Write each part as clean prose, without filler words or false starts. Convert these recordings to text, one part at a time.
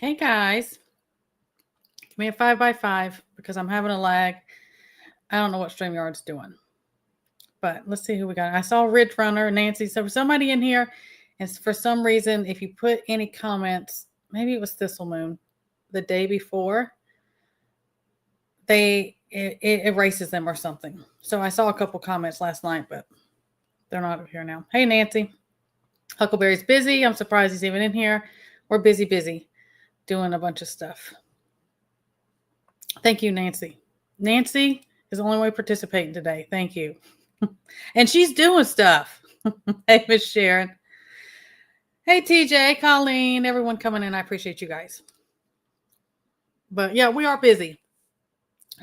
Hey guys, give me a 5x5 because I'm having a lag. I don't know what StreamYard's doing, but let's see who we got. I saw Ridge Runner, Nancy. So somebody in here, and for some reason, if you put any comments, maybe it was Thistle Moon, the day before, it erases them or something. So I saw a couple comments last night, but they're not here now. Hey Nancy, Huckleberry's busy. I'm surprised he's even in here. We're busy doing a bunch of stuff. Thank you, Nancy. Nancy is the only way participating today. Thank you. And she's doing stuff. Hey, Miss Sharon. Hey, TJ, Colleen, everyone coming in. I appreciate you guys. But yeah, we are busy.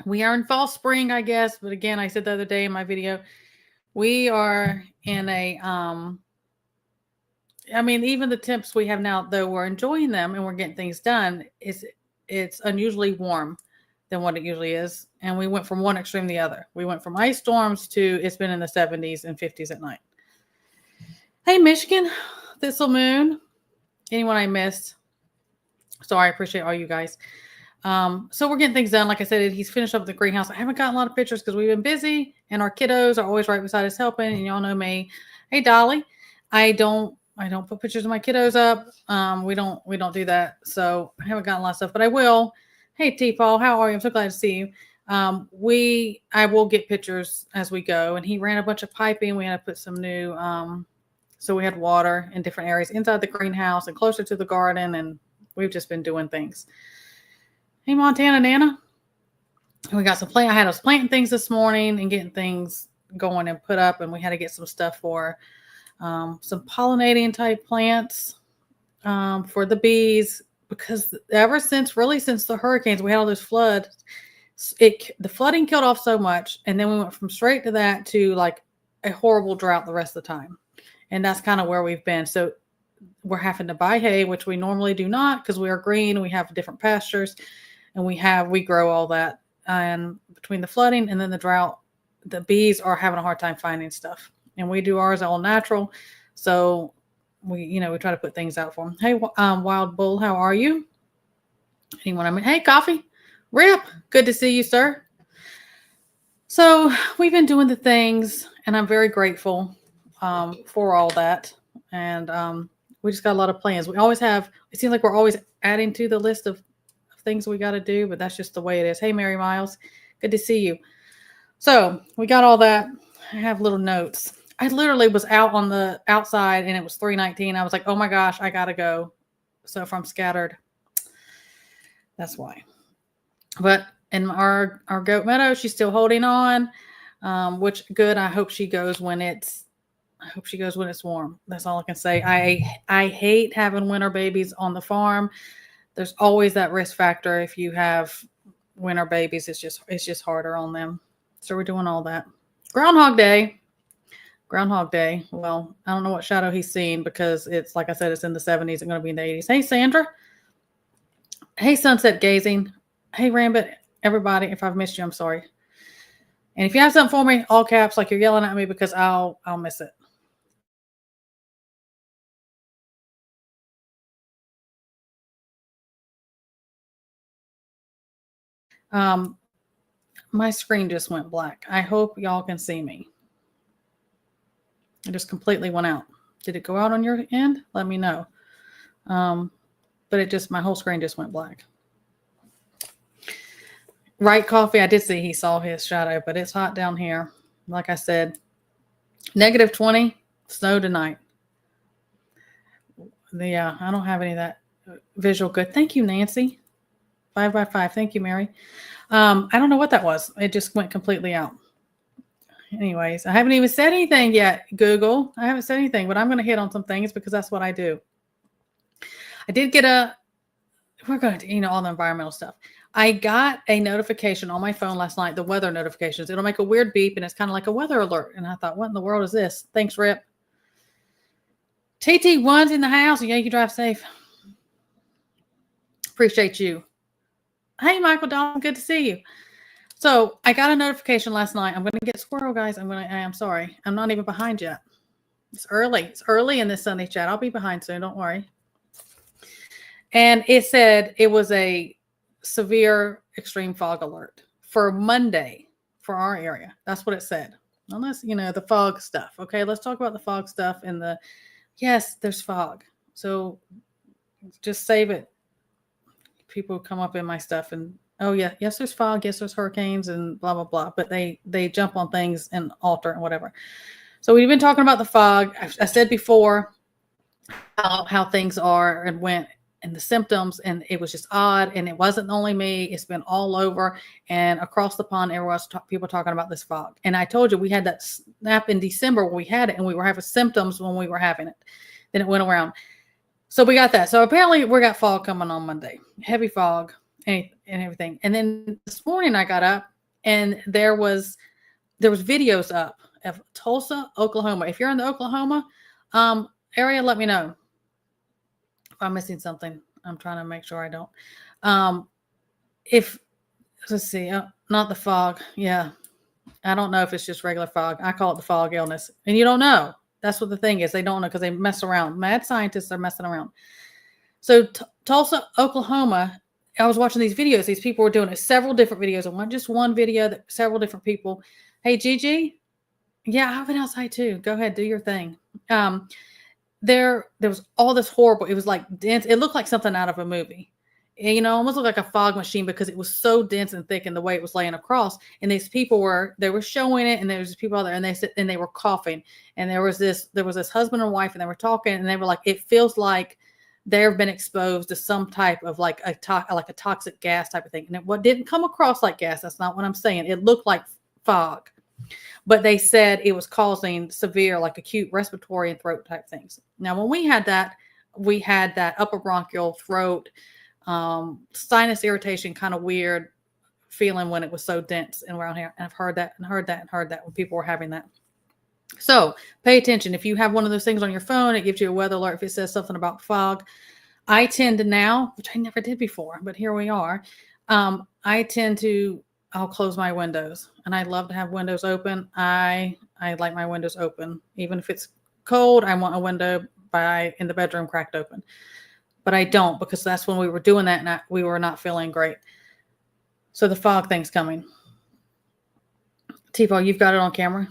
We are in fall spring, I guess. But again, I said the other day in my video, we are in a, I mean, even the temps we have now, though we're enjoying them and we're getting things done, it's unusually warm than what it usually is. And we went from one extreme to the other. We went from ice storms to it's been in the 70s and 50s at night. Hey, Michigan, Thistle Moon, anyone I missed. Sorry, I appreciate all you guys. So we're getting things done. Like I said, he's finished up the greenhouse. I haven't gotten a lot of pictures because we've been busy and our kiddos are always right beside us helping. And y'all know me. Hey, Dolly, I don't put pictures of my kiddos up. We don't do that. So I haven't gotten a lot of stuff, but I will. Hey, T-Paul, how are you? I'm so glad to see you. I will get pictures as we go. And he ran a bunch of piping. We had to put some new, so we had water in different areas inside the greenhouse and closer to the garden. And we've just been doing things. Hey, Montana Nana. We got some I had us planting things this morning and getting things going and put up. And we had to get some stuff for some pollinating type plants for the bees, because ever since the hurricanes, we had all this flood. The flooding killed off so much, and then we went from straight to that to like a horrible drought the rest of the time, and that's kind of where we've been. So we're having to buy hay, which we normally do not, because we are green. We have different pastures, and we grow all that. And between the flooding and then the drought, the bees are having a hard time finding stuff. And we do ours all natural. So we try to put things out for them. Hey, Wild Bull, how are you? Hey, Coffee. Rip, good to see you, sir. So we've been doing the things, and I'm very grateful for all that. And we just got a lot of plans. It seems like we're always adding to the list of things we got to do, but that's just the way it is. Hey, Mary Miles, good to see you. So we got all that. I have little notes. I literally was out on the outside and it was 3:19. I was like, oh my gosh, I got to go. So if I'm scattered, that's why. But in our goat meadow, she's still holding on, which good. I hope she goes when it's warm. That's all I can say. I hate having winter babies on the farm. There's always that risk factor. If you have winter babies, it's just harder on them. So we're doing all that. Groundhog Day. Well, I don't know what shadow he's seen because it's, like I said, it's in the 70s. It's going to be in the 80s. Hey, Sandra. Hey, Sunset Gazing. Hey, Rambit. Everybody, if I've missed you, I'm sorry. And if you have something for me, all caps, like you're yelling at me, because I'll miss it. My screen just went black. I hope y'all can see me. It just completely went out. Did it go out on your end? Let me know. But my whole screen just went black. Right, Coffee. I did see he saw his shadow, but it's hot down here. Like I said, -20, snow tonight. Yeah, I don't have any of that visual good. Thank you, Nancy. 5x5. Thank you, Mary. I don't know what that was. It just went completely out. Anyways, I haven't even said anything yet, Google. I haven't said anything, but I'm going to hit on some things because that's what I do. I did get we're going to, all the environmental stuff. I got a notification on my phone last night, the weather notifications. It'll make a weird beep, and it's kind of like a weather alert. And I thought, what in the world is this? Thanks, Rip. TT1's in the house. Yeah, you drive safe. Appreciate you. Hey, Michael Dalton, good to see you. So I got a notification last night. I'm going to get squirrel, guys. I'm sorry. I'm not even behind yet. It's early. It's early in this Sunday chat. I'll be behind soon. Don't worry. And it said it was a severe extreme fog alert for Monday for our area. That's what it said. Unless, the fog stuff. Okay, let's talk about the fog stuff and yes, there's fog. So just save it. People come up in my stuff and, oh yeah, yes, there's fog. Yes, there's hurricanes and blah, blah, blah. But they jump on things and alter and whatever. So we've been talking about the fog. I said before how things are and went and the symptoms, and it was just odd. And it wasn't only me. It's been all over and across the pond. Everyone's people talking about this fog. And I told you we had that snap in December when we had it, and we were having symptoms when we were having it. Then it went around. So we got that. So apparently we got fog coming on Monday, heavy fog and everything. And then this morning I got up and there was videos up of Tulsa, Oklahoma. If you're in the Oklahoma area, let me know if I'm missing something. I'm trying to make sure I don't. Let's see, not the fog. Yeah. I don't know if it's just regular fog. I call it the fog illness. And you don't know. That's what the thing is. They don't know because they mess around. Mad scientists are messing around. So Tulsa, Oklahoma, I was watching these videos. These people were doing it, several different videos. And not just one video, that several different people. Hey, Gigi. Yeah, I've been outside too. Go ahead, do your thing. There was all this horrible. It was like dense. It looked like something out of a movie. And, almost looked like a fog machine because it was so dense and thick in the way it was laying across. And these people were showing it, and there was people out there, and they were coughing. And there was this husband and wife, and they were talking, and they were like, it feels like they've been exposed to some type of like a toxic gas type of thing. And what didn't come across like gas. That's not what I'm saying. It looked like fog, but they said it was causing severe, like acute respiratory and throat type things. Now, when we had that upper bronchial throat, sinus irritation, kind of weird feeling when it was so dense and around here. And I've heard that when people were having that. So pay attention. If you have one of those things on your phone, it gives you a weather alert. If it says something about fog, I tend to now, which I never did before, but here we are. I'll close my windows, and I love to have windows open. I like my windows open. Even if it's cold, I want a window in the bedroom cracked open. But I don't, because that's when we were doing that and we were not feeling great. So the fog thing's coming. T-Paul, you've got it on camera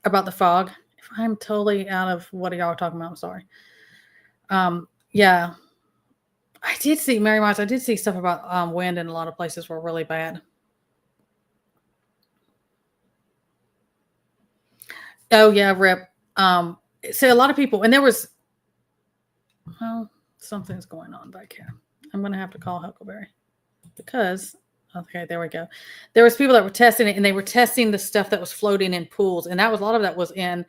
about the fog. If I'm totally out of what y'all are talking about, I'm sorry. Yeah. I did see, Mary Myers, I did see stuff about wind in a lot of places were really bad. Oh, yeah, Rip. So a lot of people, and there was, something's going on back here. I'm going to have to call Huckleberry because, okay, there we go. There was people that were testing it, and they were testing the stuff that was floating in pools. And a lot of that was in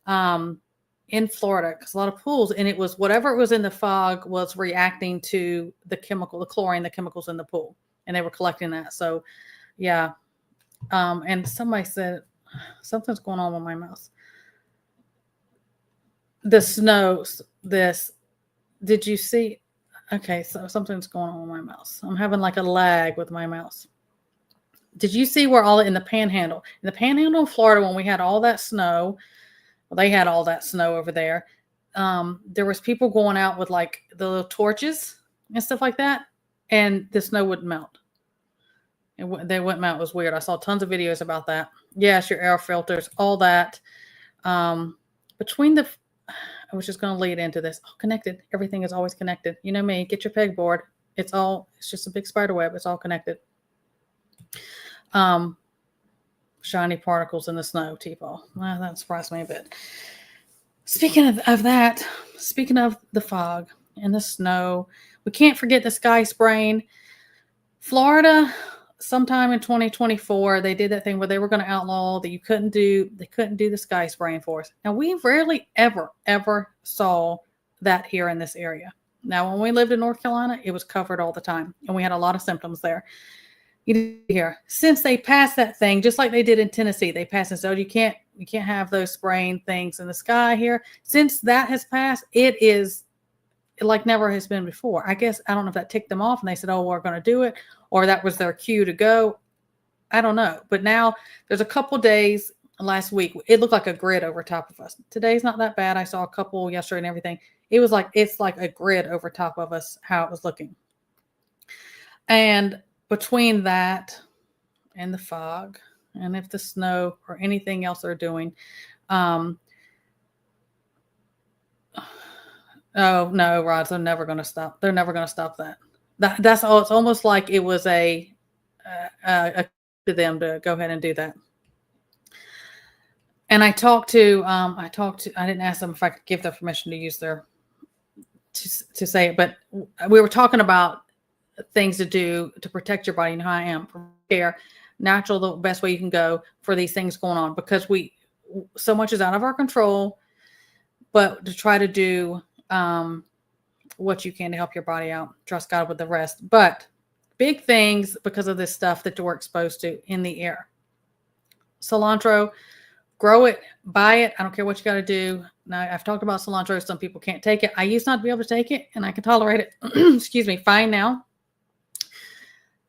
Florida, because a lot of pools, and it was whatever was in the fog was reacting to the chlorine, the chemicals in the pool, and they were collecting that. So yeah. And somebody said something's going on with my mouse. The snow, did you see? Okay, so something's going on with my mouse. I'm having like a lag with my mouse. Did you see where in the panhandle? In the panhandle of Florida, when we had all that snow, they had all that snow over there. There was people going out with like the little torches and stuff like that, and the snow wouldn't melt. They wouldn't melt. It was weird. I saw tons of videos about that. Yes, your air filters, all that. I was just going to lead into this. All connected. Everything is always connected. You know me. Get your pegboard. It's just a big spider web. It's all connected. Shiny particles in the snow, T-Paul. Well, that surprised me a bit. Speaking of that, speaking of the fog and the snow, we can't forget the sky spraying. Florida, sometime in 2024, they did that thing where they were going to outlaw that they couldn't do the sky spraying for us. Now, we rarely ever saw that here in this area. Now, when we lived in North Carolina, it was covered all the time, and we had a lot of symptoms there. You hear, since they passed that thing, just like they did in Tennessee, they passed it. So you can't have those spraying things in the sky here. Since that has passed, it is like never has been before. I guess, I don't know if that ticked them off and they said, oh, we're going to do it, or that was their cue to go. I don't know. But now there's a couple days last week. It looked like a grid over top of us. Today's not that bad. I saw a couple yesterday and everything. it's like a grid over top of us, how it was looking. And between that and the fog, and if the snow or anything else they're doing, oh no, Rods, they're never going to stop. They're never going to stop that. That's all. It's almost like it was a to them to go ahead and do that. And I didn't ask them if I could give them permission to use to say it, but we were talking about things to do to protect your body. You know how I am. Care, natural, the best way you can go for these things going on, because so much is out of our control, but to try to do what you can to help your body out. Trust God with the rest. But big things because of this stuff that we're exposed to in the air. Cilantro, grow it, buy it. I don't care what you got to do. Now, I've talked about cilantro. Some people can't take it. I used not to be able to take it, and I can tolerate it. Excuse me, fine now.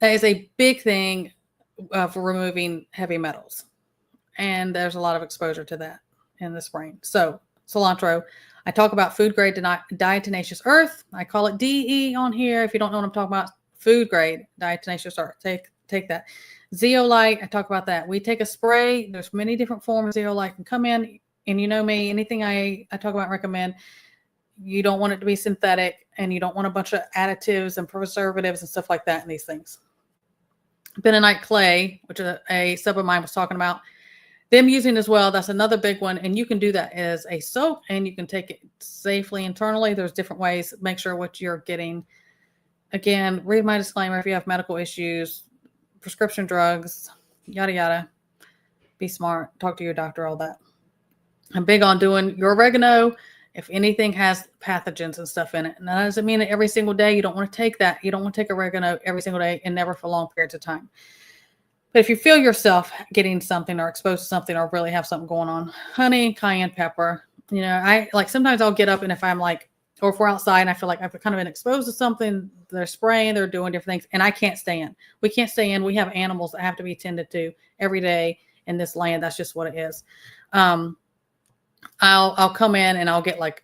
That is a big thing for removing heavy metals. And there's a lot of exposure to that in this brain. So cilantro. I talk about food grade diatomaceous earth. I call it DE on here. If you don't know what I'm talking about, food grade diatomaceous earth. Take that. Zeolite, I talk about that. We take a spray. There's many different forms zeolite can come in. And you know me, anything I talk about and recommend, you don't want it to be synthetic, and you don't want a bunch of additives and preservatives and stuff like that in these things. Bentonite clay, which a sub of mine was talking about, them using as well. That's another big one. And you can do that as a soap, and you can take it safely internally. There's different ways. Make sure what you're getting. Again, read my disclaimer. If you have medical issues, prescription drugs, yada, yada, be smart. Talk to your doctor, all that. I'm big on doing your oregano if anything has pathogens and stuff in it. And that doesn't mean that every single day. You don't want to take that. You don't want to take oregano every single day and never for long periods of time. But if you feel yourself getting something or exposed to something or really have something going on, honey, cayenne pepper, I like sometimes I'll get up, and if I'm like, or if we're outside and I feel like I've kind of been exposed to something, they're spraying, they're doing different things, and I can't stay in. We can't stay in. We have animals that have to be tended to every day in this land. That's just what it is. I'll come in and I'll get like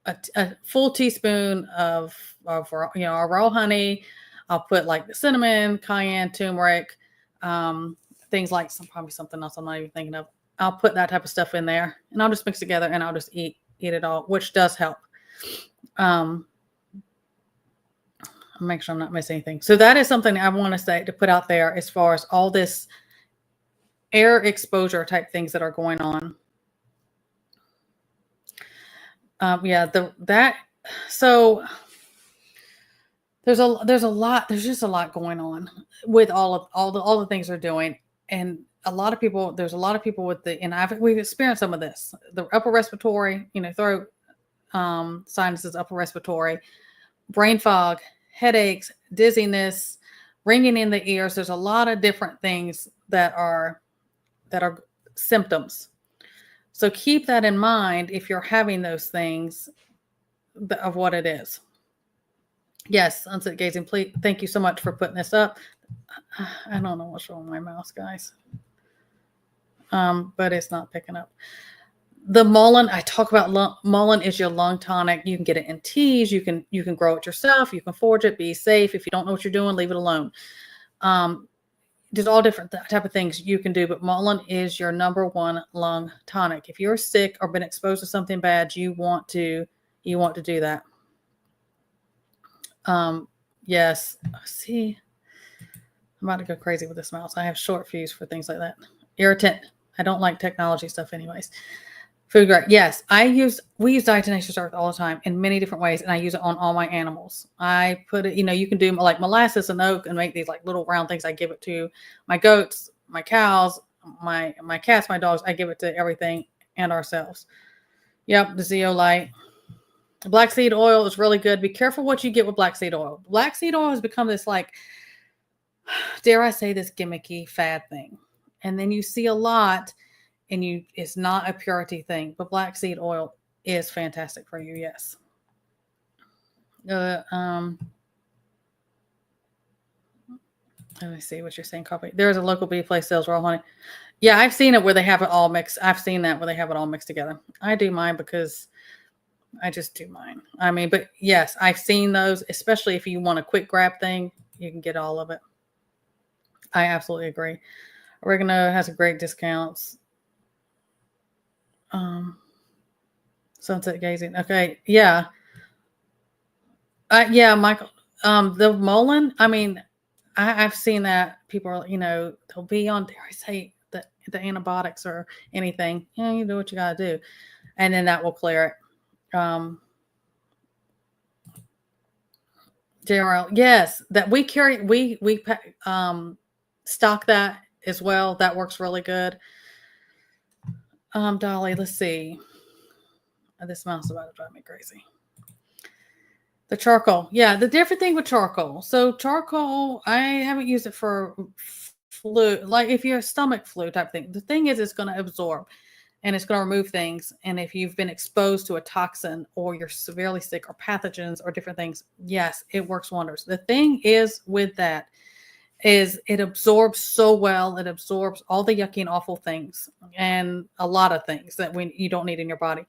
a full teaspoon of our raw honey. I'll put like the cinnamon, cayenne, turmeric, things like probably something else I'm not even thinking of. I'll put that type of stuff in there, and I'll just mix it together, and I'll just eat it all, which does help. I'll make sure I'm not missing anything. So that is something I want to say to put out there as far as all this air exposure type things that are going on. So there's just a lot going on with all the things they're doing. And there's a lot of people with we've experienced some of this, the upper respiratory, throat, sinuses, upper respiratory, brain fog, headaches, dizziness, ringing in the ears. There's a lot of different things that are symptoms. So keep that in mind if you're having those things of what it is. Yes, Sunset Gazing, please. Thank you so much for putting this up. I don't know what's wrong with my mouse, guys. But it's not picking up. The mullein, I talk about mullein is your lung tonic. You can get it in teas. You can grow it yourself. You can forage it. Be safe. If you don't know what you're doing, leave it alone. There's all different type of things you can do, but mullein is your number one lung tonic. If you're sick or been exposed to something bad, you want to do that. Yes. See, I'm about to go crazy with this mouse. I have short fuse for things like that. Irritant. I don't like technology stuff anyways. Food grade. Yes. We use diatomaceous earth all the time in many different ways, and I use it on all my animals. I put it, you can do like molasses and oak and make these like little round things. I give it to my goats, my cows, my cats, my dogs. I give it to everything and ourselves. Yep. The zeolite. Black seed oil is really good. Be careful what you get with black seed oil. Black seed oil has become this like, dare I say, this gimmicky fad thing. And then you see a lot, and it's not a purity thing, but black seed oil is fantastic for you. Yes. Let me see what you're saying. Coffee. There's a local bee place sells raw honey. Yeah, I've seen it where they have it all mixed. I've seen that where they have it all mixed together. I do mine because I just do mine. I mean, but yes, I've seen those, especially if you want a quick grab thing, you can get all of it. I absolutely agree. Oregano has a great discounts. Um, Sunset gazing. Okay. Yeah. Yeah, Michael. The Mullen, I mean, I've seen that people are, they'll be on, dare I say, the antibiotics or anything. Yeah, you do what you got to do. And then that will clear it. General, yes, that we carry, stock that as well. That works really good. Dolly, let's see. This mouse is about to drive me crazy. The charcoal. Yeah, the different thing with charcoal. So charcoal, I haven't used it for flu, like if you're a stomach flu type thing. The thing is, it's going to absorb and it's going to remove things. And if you've been exposed to a toxin or you're severely sick or pathogens or different things, yes, it works wonders. The thing is with that is it absorbs so well. It absorbs all the yucky and awful things and a lot of things that you don't need in your body.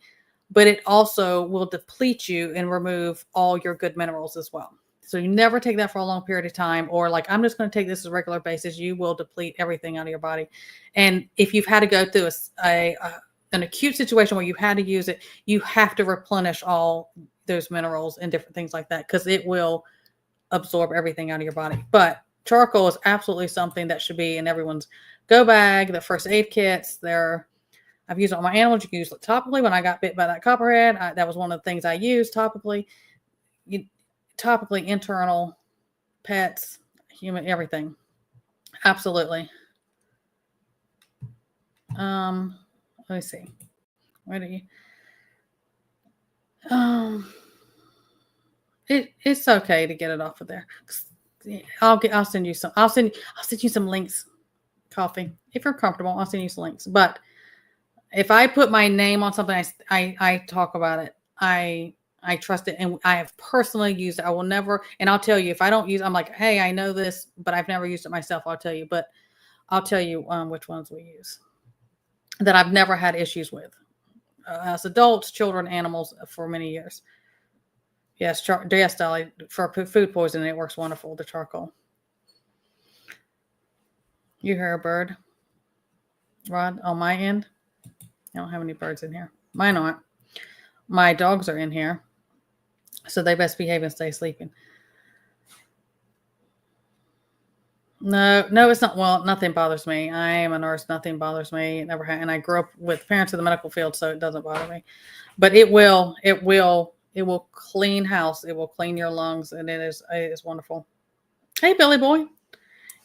But it also will deplete you and remove all your good minerals as well. So you never take that for a long period of time, or like, I'm just going to take this as a regular basis. You will deplete everything out of your body. And if you've had to go through an acute situation where you had to use it, you have to replenish all those minerals and different things like that, because it will absorb everything out of your body. But charcoal is absolutely something that should be in everyone's go bag. The first aid kits, I've used it on my animals. You can use it topically. When I got bit by that copperhead, that was one of the things I used topically. Topically, internal, pets, human, everything. Absolutely. Let me see. Where do you? It's okay to get it off of there. I'll send you some. I'll send you some links. Coffee, if you're comfortable, I'll send you some links. But if I put my name on something, I talk about it. I trust it, and I have personally used it. I will never, and I'll tell you if I don't use. I'm like, hey, I know this, but I've never used it myself. I'll tell you, but I'll tell you which ones we use that I've never had issues with as adults, children, animals for many years. Yes, yes, Dolly, for food poisoning, it works wonderful. The charcoal. You hear a bird, Rod, on my end? I don't have any birds in here. Mine aren't. My dogs are in here, so they best behave and stay sleeping. No, it's not. Well, nothing bothers me. I am a nurse. Nothing bothers me. It never had, and I grew up with parents in the medical field, so it doesn't bother me. But it will clean house. It will clean your lungs, and it is wonderful. Hey, Billy boy,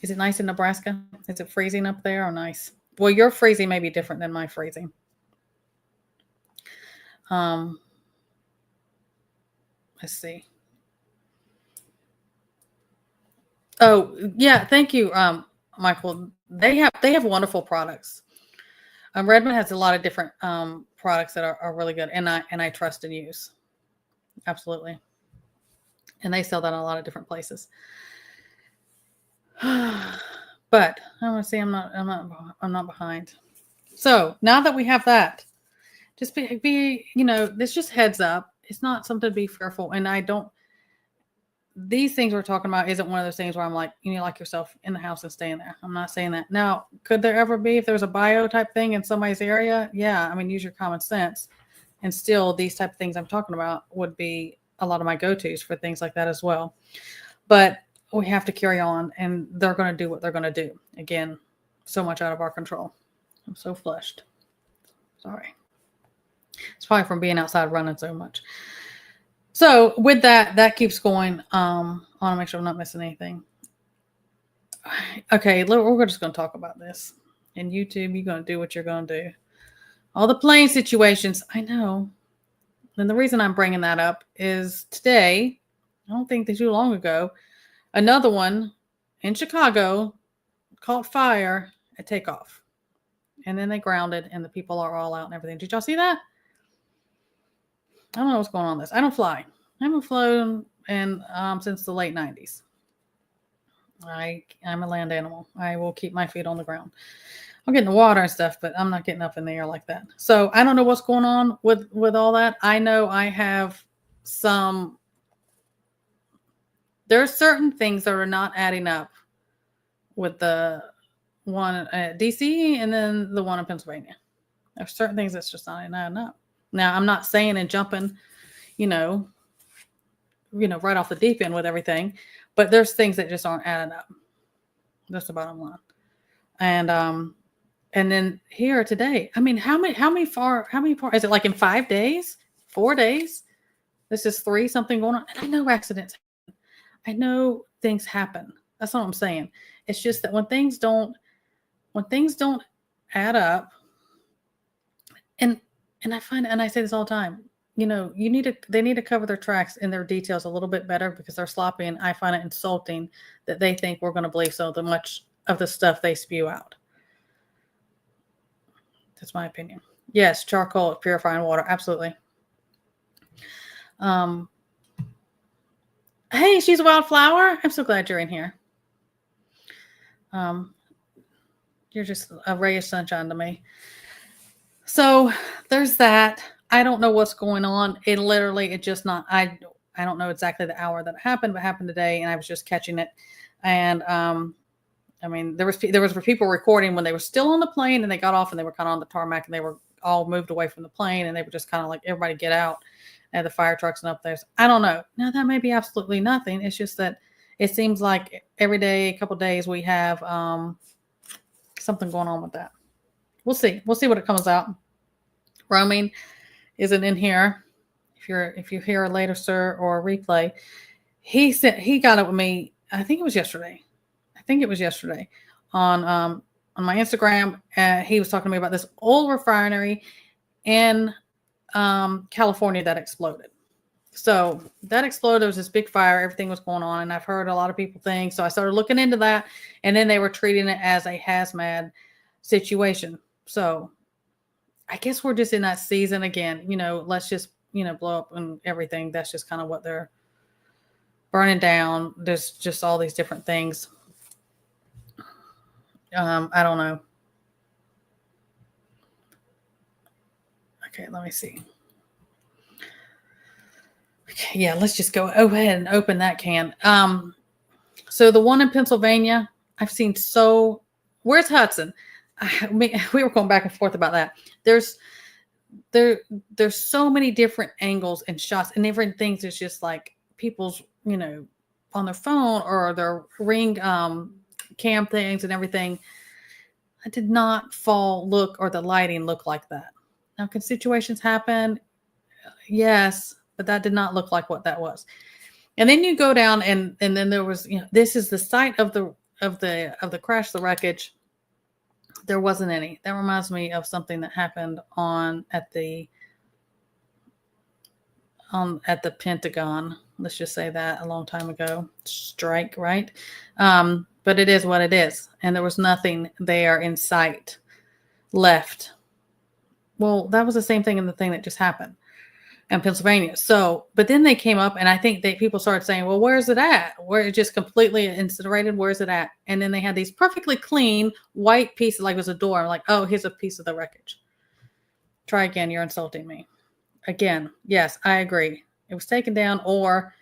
is it nice in Nebraska? Is it freezing up there or nice? Well, your freezing may be different than my freezing. Let's see. Oh, yeah, thank you, Michael. They have wonderful products. Redmond has a lot of different products that are really good, and I trust and use. Absolutely. And they sell that in a lot of different places. But I want to see I'm not behind. So now that we have that, just be this just heads up. It's not something to be fearful, and these things we're talking about isn't one of those things where I'm like, like yourself in the house and stay in there. I'm not saying that. Now, could there ever be, if there's a bio type thing in somebody's area? Yeah. I mean, use your common sense. And still these type of things I'm talking about would be a lot of my go-tos for things like that as well. But we have to carry on, and they're going to do what they're going to do. Again, so much out of our control. I'm so flushed. Sorry. It's probably from being outside running so much. So with that keeps going. I want to make sure I'm not missing anything. Okay, we're just going to talk about this. And YouTube, you're going to do what you're going to do. All the plane situations, I know. And the reason I'm bringing that up is today, I don't think too long ago, another one in Chicago caught fire at takeoff. And then they grounded, and the people are all out and everything. Did y'all see that? I don't know what's going on with this. I don't fly. I haven't flown since the late 90s. I'm a land animal. I will keep my feet on the ground. I'm getting the water and stuff, but I'm not getting up in the air like that. So I don't know what's going on with all that. I know I have some. There are certain things that are not adding up with the one at DC and then the one in Pennsylvania. There's certain things that's just not adding up. Now I'm not saying and jumping, you know, right off the deep end with everything, but there's things that just aren't adding up. That's the bottom line. And then here today, I mean, how many far is it, like in 5 days, 4 days? This is 3 something going on. And I know accidents happen. I know things happen. That's what I'm saying. It's just that when things don't add up, and I find, and I say this all the time, they need to cover their tracks in their details a little bit better because they're sloppy, and I find it insulting that they think we're going to believe so much of the stuff they spew out. That's my opinion. Yes, charcoal purifying water, absolutely. Hey, she's a wildflower. I'm so glad you're in here. You're just a ray of sunshine to me. So there's that. I don't know what's going on. It just not. I don't know exactly the hour that it happened, but it happened today, and I was just catching it. And I mean, there was people recording when they were still on the plane and they got off and they were kind of on the tarmac and they were all moved away from the plane and they were just kind of like, everybody get out, and the fire trucks and up there. So I don't know. Now that may be absolutely nothing. It's just that it seems like every day, a couple of days, we have something going on with that. We'll see. We'll see what it comes out. Roaming isn't in here. If you hear a later, sir, or a replay, he said he got it with me. I think it was yesterday on my Instagram. He was talking to me about this oil refinery in California that exploded. So that exploded. There was this big fire. Everything was going on, and I've heard a lot of people think. So I started looking into that, and then they were treating it as a hazmat situation. So I guess we're just in that season again. Let's just blow up and everything. That's just kind of what they're burning down. There's just all these different things. I don't know. Okay, let me see. Okay, yeah, let's just go ahead and open that can. So the one in Pennsylvania, I've seen where's Hudson? We were going back and forth about that. There's so many different angles and shots and different things. It's just like people's, on their phone or their Ring cam things and everything. I did not or the lighting look like that. Now, can situations happen? Yes, but that did not look like what that was. And then you go down and then there was, this is the site of the crash, the wreckage. There wasn't any. That reminds me of something that happened at the Pentagon. Let's just say that a long time ago. Strike, right? But it is what it is. And there was nothing there in sight left. Well, that was the same thing in the thing that just happened in Pennsylvania. So, but then they came up and I think people started saying, well, where's it at? Where it just completely incinerated. Where's it at? And then they had these perfectly clean white pieces, like it was a door. I'm like, oh, here's a piece of the wreckage. Try again. You're insulting me. Again, yes, I agree. It was taken down or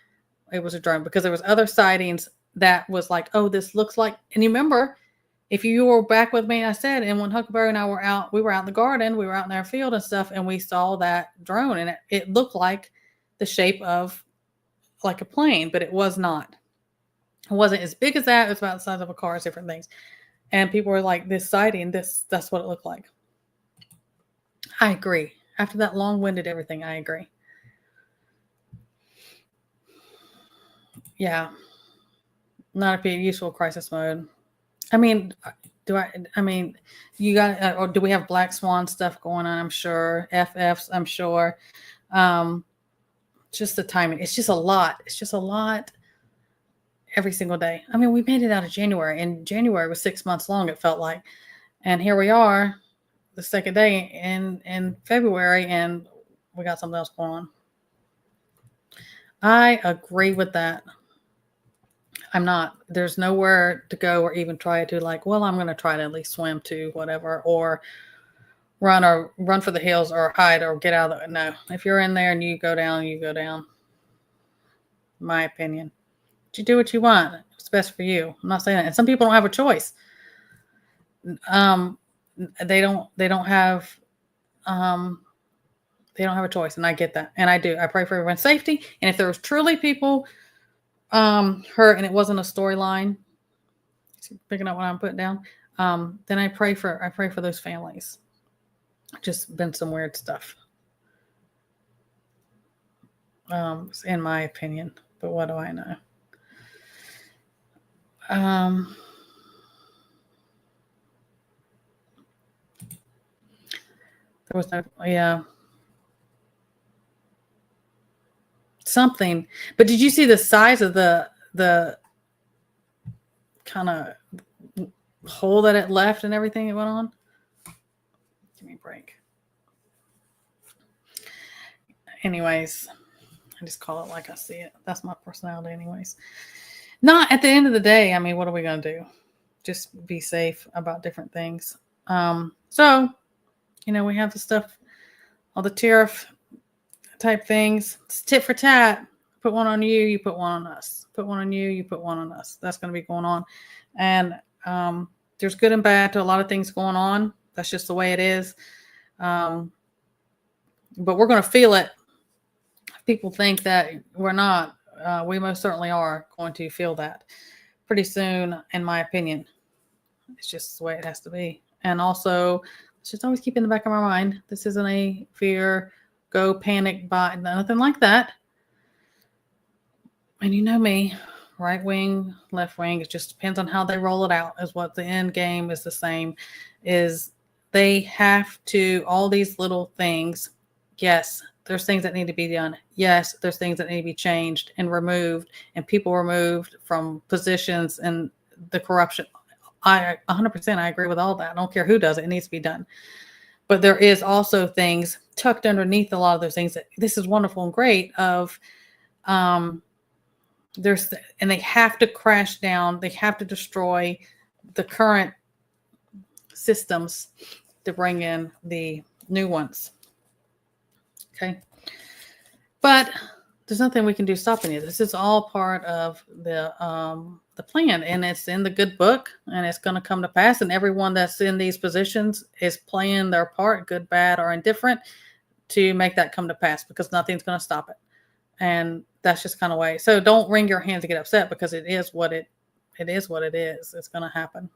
it was a drone, because there was other sightings that was like, oh, this looks like, and you remember, if you were back with me, I said, and when Huckleberry and I we were out in the garden, we were out in our field and stuff, and we saw that drone, and it looked like the shape of like a plane, but it was not. It wasn't as big as that. It was about the size of a car, different things. And people were like, this sighting, that's what it looked like. I agree. After that long-winded everything, I agree. Yeah. Not a useful crisis mode. I mean, you got, or do we have black swan stuff going on? I'm sure. FFs, I'm sure. Just the timing. It's just a lot. It's just a lot every single day. I mean, we made it out of January, and January was 6 months long, it felt like. And here we are, the second day in February, and we got something else going on. I agree with that. I'm not. There's nowhere to go or even try to like, well, I'm going to try to at least swim to whatever or run for the hills or hide or get out of the, no. If you're in there and you go down, you go down. My opinion. You do what you want. It's best for you. I'm not saying that. And some people don't have a choice. They don't have a choice, and I get that. And I do. I pray for everyone's safety. And if there was truly people hurt and it wasn't a storyline, picking up what I'm putting down, then I pray for those families. Just been some weird stuff. In my opinion. But what do I know? There was no, yeah. Something. But did you see the size of the kind of hole that it left and everything it went on? Give me a break. Anyways, I just call it like I see it. That's my personality anyways. Not at the end of the day, I mean, what are we going to do? Just be safe about different things. So, we have the stuff, all the tariff type things. It's tit for tat. Put one on you, you put one on us. Put one on you, you put one on us. That's going to be going on. And there's good and bad to a lot of things going on. That's just the way it is. But we're going to feel it. People think that we're not. We most certainly are going to feel that pretty soon, in my opinion. It's just the way it has to be. And also, let's just always keep in the back of our mind, this isn't a fear, go panic buy, nothing like that. And you know me, right wing, left wing, it just depends on how they roll it out, is what the end game is the same, is they have to, all these little things, yes, there's things that need to be done. Yes, there's things that need to be changed and removed and people removed from positions and the corruption. 100% I agree with all that. I don't care who does it. It needs to be done. But there is also things tucked underneath a lot of those things that this is wonderful and great of and they have to crash down. They have to destroy the current systems to bring in the new ones. Okay. But there's nothing we can do to stop any of this. It's all part of the plan, and it's in the good book, and it's going to come to pass. And everyone that's in these positions is playing their part, good, bad, or indifferent, to make that come to pass, because nothing's going to stop it. And that's just kind of way. So don't wring your hands and get upset, because it is what it is. What it is. It's going to happen.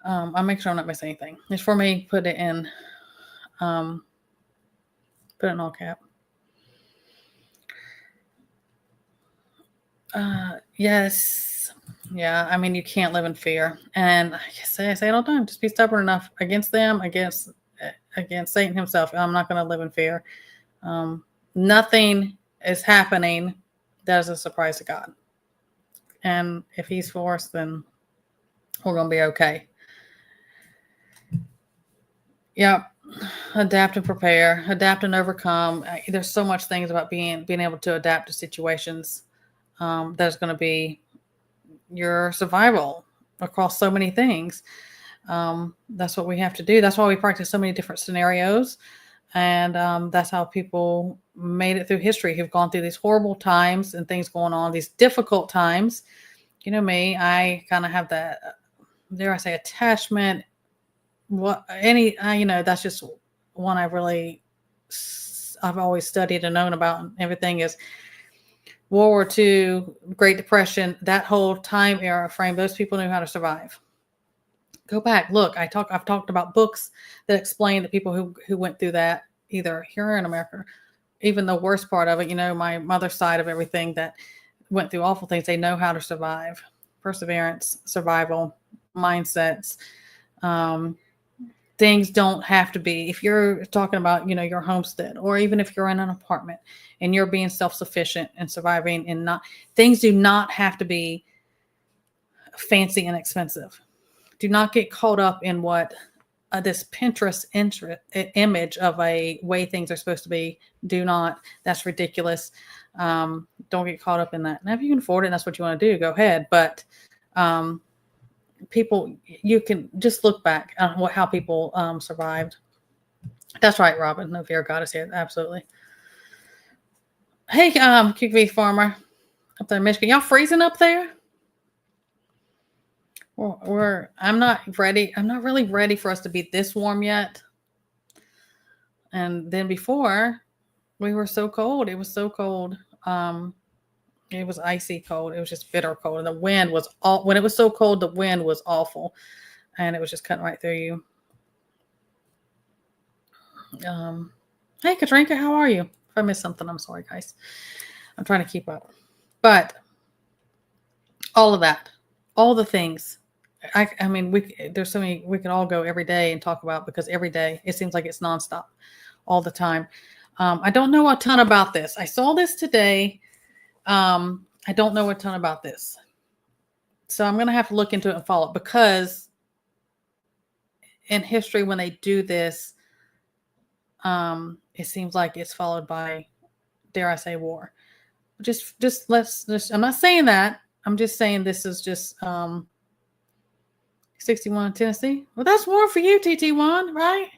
I'll make sure I'm not missing anything. It's for me. Put it in all cap. Yes. Yeah. I mean, you can't live in fear. And I say it all the time. Just be stubborn enough against them, against Satan himself. I'm not going to live in fear. Nothing is happening that is a surprise to God. And if he's for us, then we're going to be okay. Yep. Adapt and prepare, adapt and overcome. There's so much things about being able to adapt to situations. That's going to be your survival across so many things. That's what we have to do. That's why we practice so many different scenarios. And that's how people made it through history, who've gone through these horrible times and things going on, these difficult times. You know me, I kind of have that, dare I say, attachment. That's just one I've always studied and known about, and everything is World War II, Great Depression, that whole time era frame. Those people knew how to survive. Go back, look. I've talked about books that explain the people who went through that, either here or in America. Even the worst part of it, my mother's side of everything that went through awful things. They know how to survive, perseverance, survival, mindsets. Things don't have to be, if you're talking about, your homestead, or even if you're in an apartment and you're being self-sufficient and surviving, and things do not have to be fancy and expensive. Do not get caught up in what this Pinterest image of a way things are supposed to be. Do not. That's ridiculous. Don't get caught up in that. Now, if you can afford it, and that's what you want to do, go ahead. But people, you can just look back on how people survived. That's right, Robin. No fear of God is here. Absolutely. Hey, QV farmer up there in Michigan, y'all freezing up there? I'm not ready. I'm not really ready for us to be this warm yet. And then before, we were so cold. It was so cold. It was icy cold. It was just bitter cold. And the wind was when it was so cold, the wind was awful. And it was just cutting right through you. Hey, Katrinka, how are you? If I missed something, I'm sorry, guys. I'm trying to keep up. But all of that, all the things. I mean, there's so many we could all go every day and talk about, because every day it seems like it's nonstop, all the time. I don't know a ton about this. I saw this today. I don't know a ton about this, so I'm gonna have to look into it and follow it, because in history, when they do this, it seems like it's followed by, dare I say, war. I'm not saying that. I'm just saying this is just 61 Tennessee. Well, that's war for you, TT1, right?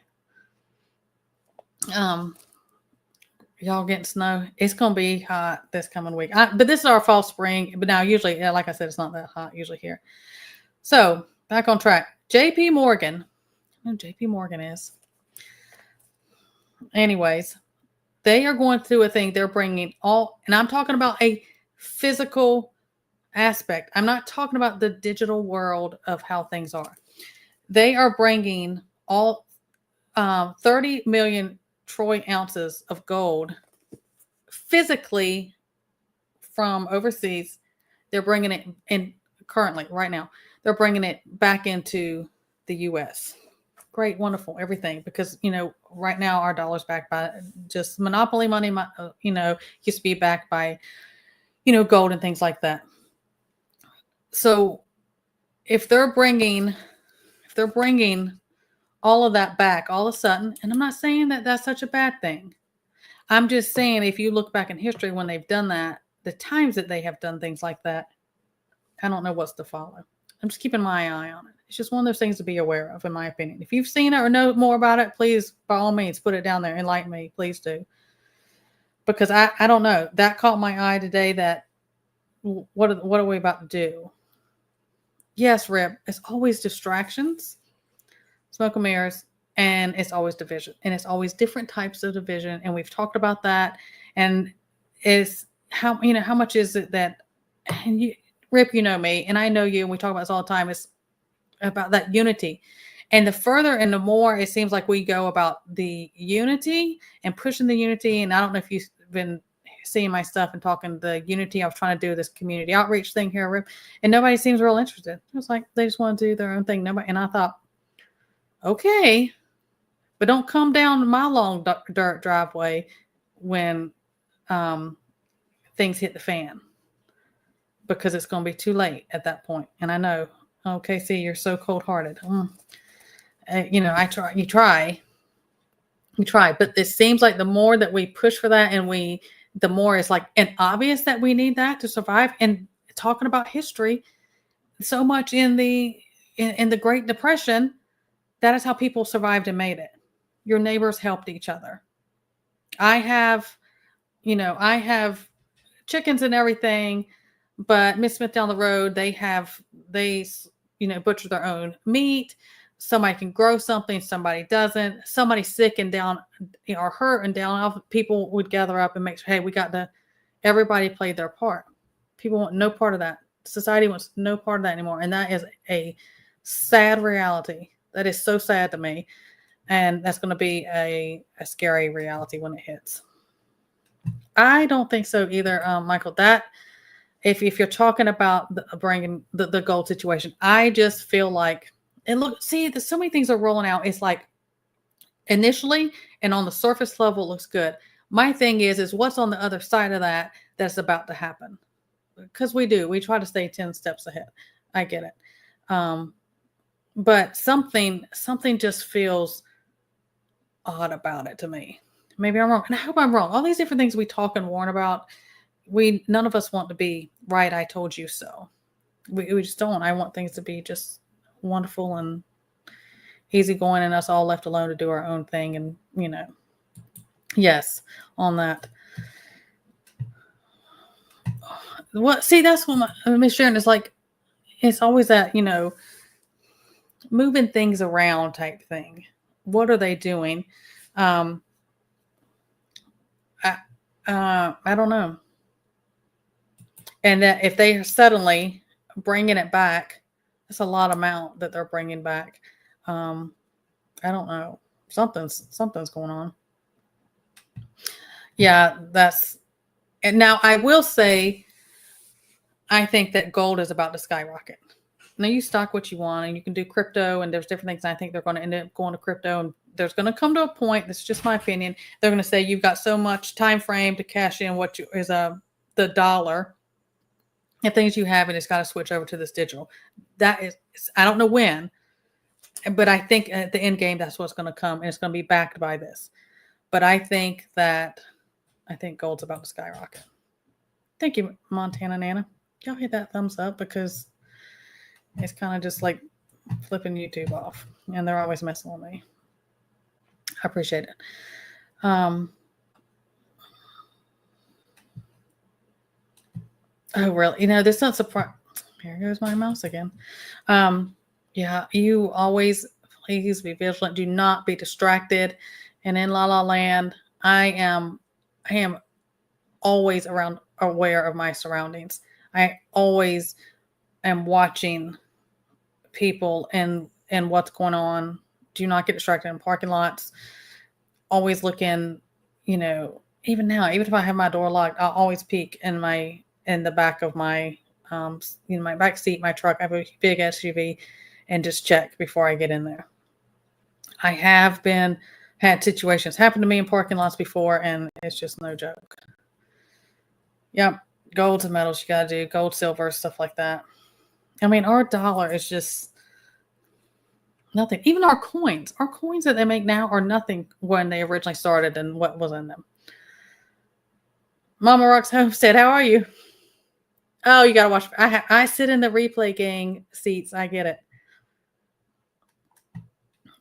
Y'all getting snow. It's gonna be hot this coming week. But this is our fall spring. But now, usually, like I said, it's not that hot usually here. So back on track. JP Morgan. I know who JP Morgan is. Anyways, they are going through a thing. They're bringing and I'm talking about a physical aspect. I'm not talking about the digital world of how things are. They are bringing all 30 million troy ounces of gold physically from overseas. They're bringing it in currently, right now. They're bringing it back into the U.S. Great, wonderful, everything. Because, right now our dollar's backed by just monopoly money, used to be backed by, gold and things like that. So if they're bringing all of that back all of a sudden, and I'm not saying that that's such a bad thing. I'm just saying, if you look back in history when they've done that, the times that they have done things like that, I don't know what's to follow. I'm just keeping my eye on it. It's just one of those things to be aware of, in my opinion. If you've seen it or know more about it, please, by all means, put it down there. Enlighten me. Please do. Because I don't know. That caught my eye today, that what are we about to do? Yes, Rip, it's always distractions, smoke and mirrors, and it's always division. And it's always different types of division. And we've talked about that. And it's how much is it that, and you, Rip, you know me, and I know you, and we talk about this all the time. It's about that unity. And the further and the more it seems like we go about the unity and pushing the unity, and I don't know if you've been seeing my stuff and talking the unity. I was trying to do this community outreach thing here, Rip, and nobody seems real interested. It was like they just want to do their own thing. Nobody, and I thought, okay, but don't come down my long dirt driveway when things hit the fan, because it's going to be too late at that point. And I know, okay, see, you're so cold-hearted. You try, but it seems like the more that we push for that, and the more it's like, and obvious that we need that to survive. And talking about history, so much in the Great Depression, that is how people survived and made it. Your neighbors helped each other. I have chickens and everything, but Miss Smith down the road, they butcher their own meat. Somebody can grow something, somebody doesn't. Somebody's sick and down, or hurt and down. People would gather up and make sure, hey, everybody played their part. People want no part of that. Society wants no part of that anymore. And that is a sad reality. That is so sad to me. And that's going to be a scary reality when it hits. I don't think so either, Michael. That if you're talking about bringing the gold situation, I just feel like, and look, see, there's so many things are rolling out. It's like initially and on the surface level it looks good. My thing is what's on the other side of that that's about to happen. Because we try to stay 10 steps ahead. I get it. but something just feels odd about it to me. Maybe I'm wrong, and I hope I'm wrong. All these different things we talk and warn about, none of us want to be right. I told you so. We just don't. I want things to be just wonderful and easygoing, and us all left alone to do our own thing. And yes, on that. What? See, that's what Miss Sharon is like. It's always that moving things around type thing. What are they doing? Um, I don't know. And that if they are suddenly bringing it back, that's a lot amount that they're bringing back. I don't know. Something's going on. Yeah, and now I will say, I think that gold is about to skyrocket. Now you stock what you want, and you can do crypto, and there's different things. I think they're going to end up going to crypto, and there's going to come to a point. That's just my opinion. They're going to say you've got so much time frame to cash in the dollar and things you have, and it's got to switch over to this digital. That is, I don't know when, but I think at the end game, that's what's going to come, and it's going to be backed by this. But I think gold's about to skyrocket. Thank you, Montana Nana. Y'all hit that thumbs up, because it's kind of just like flipping YouTube off, and they're always messing with me. I appreciate it. Oh, really? This not surprise. Here goes my mouse again. Yeah, you always please be vigilant. Do not be distracted. And in La La Land, I am always aware of my surroundings. I always am watching people and what's going on. Do not get distracted in parking lots. Always looking, even now, even if I have my door locked, I'll always peek in the back of my my back seat, my truck. I have a big SUV, and just check before I get in there. I have had situations happen to me in parking lots before, and it's just no joke. Yep. Golds and metals you got to do, gold, silver, stuff like that. I mean, our dollar is just nothing. Even our coins that they make now are nothing when they originally started and what was in them. Mama Rocks Homestead, how are you? Oh, you got to watch. I sit in the replay gang seats. I get it.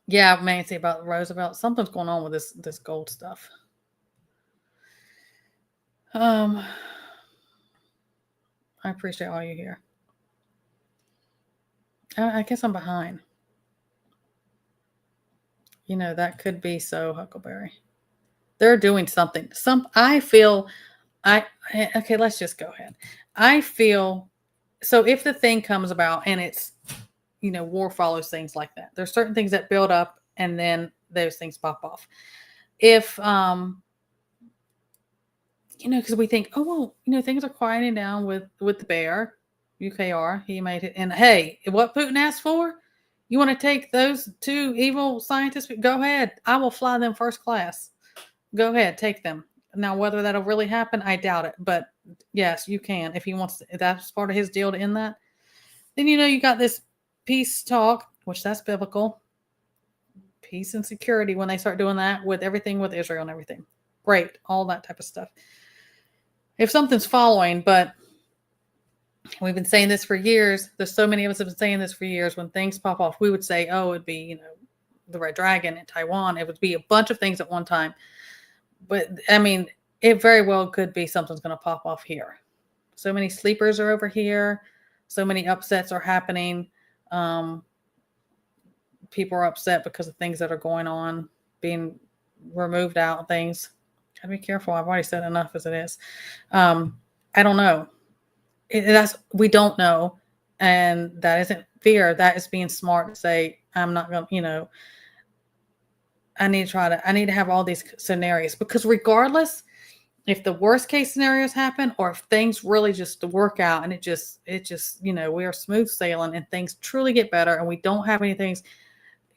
Yeah, Nancy, about Roosevelt. Something's going on with this gold stuff. I appreciate all you here. I guess I'm behind. That could be so, Huckleberry. They're doing something. Okay, let's just go ahead. I feel, so if the thing comes about and it's, war follows things like that. There's certain things that build up and then those things pop off. If, because we think, oh, well, things are quieting down with the bear, UKR, he made it. And hey, what Putin asked for, you want to take those two evil scientists? Go ahead. I will fly them first class. Go ahead, take them. Now, whether that'll really happen, I doubt it. But yes, you can. If he wants to, if that's part of his deal to end that. Then, you got this peace talk, which that's biblical. Peace and security when they start doing that with everything with Israel and everything. Great. All that type of stuff. If something's following, but we've been saying this for years. There's so many of us have been saying this for years. When things pop off, we would say, oh, it'd be, the Red Dragon in Taiwan. It would be a bunch of things at one time. But, I mean, it very well could be something's going to pop off here. So many sleepers are over here. So many upsets are happening. People are upset because of things that are going on, being removed out and things. Gotta be careful. I've already said enough as it is. I don't know. We don't know. And that isn't fear. That is being smart to say, I'm not going to, I need to have all these scenarios, because regardless if the worst case scenarios happen or if things really just work out and it just, we are smooth sailing and things truly get better and we don't have any things,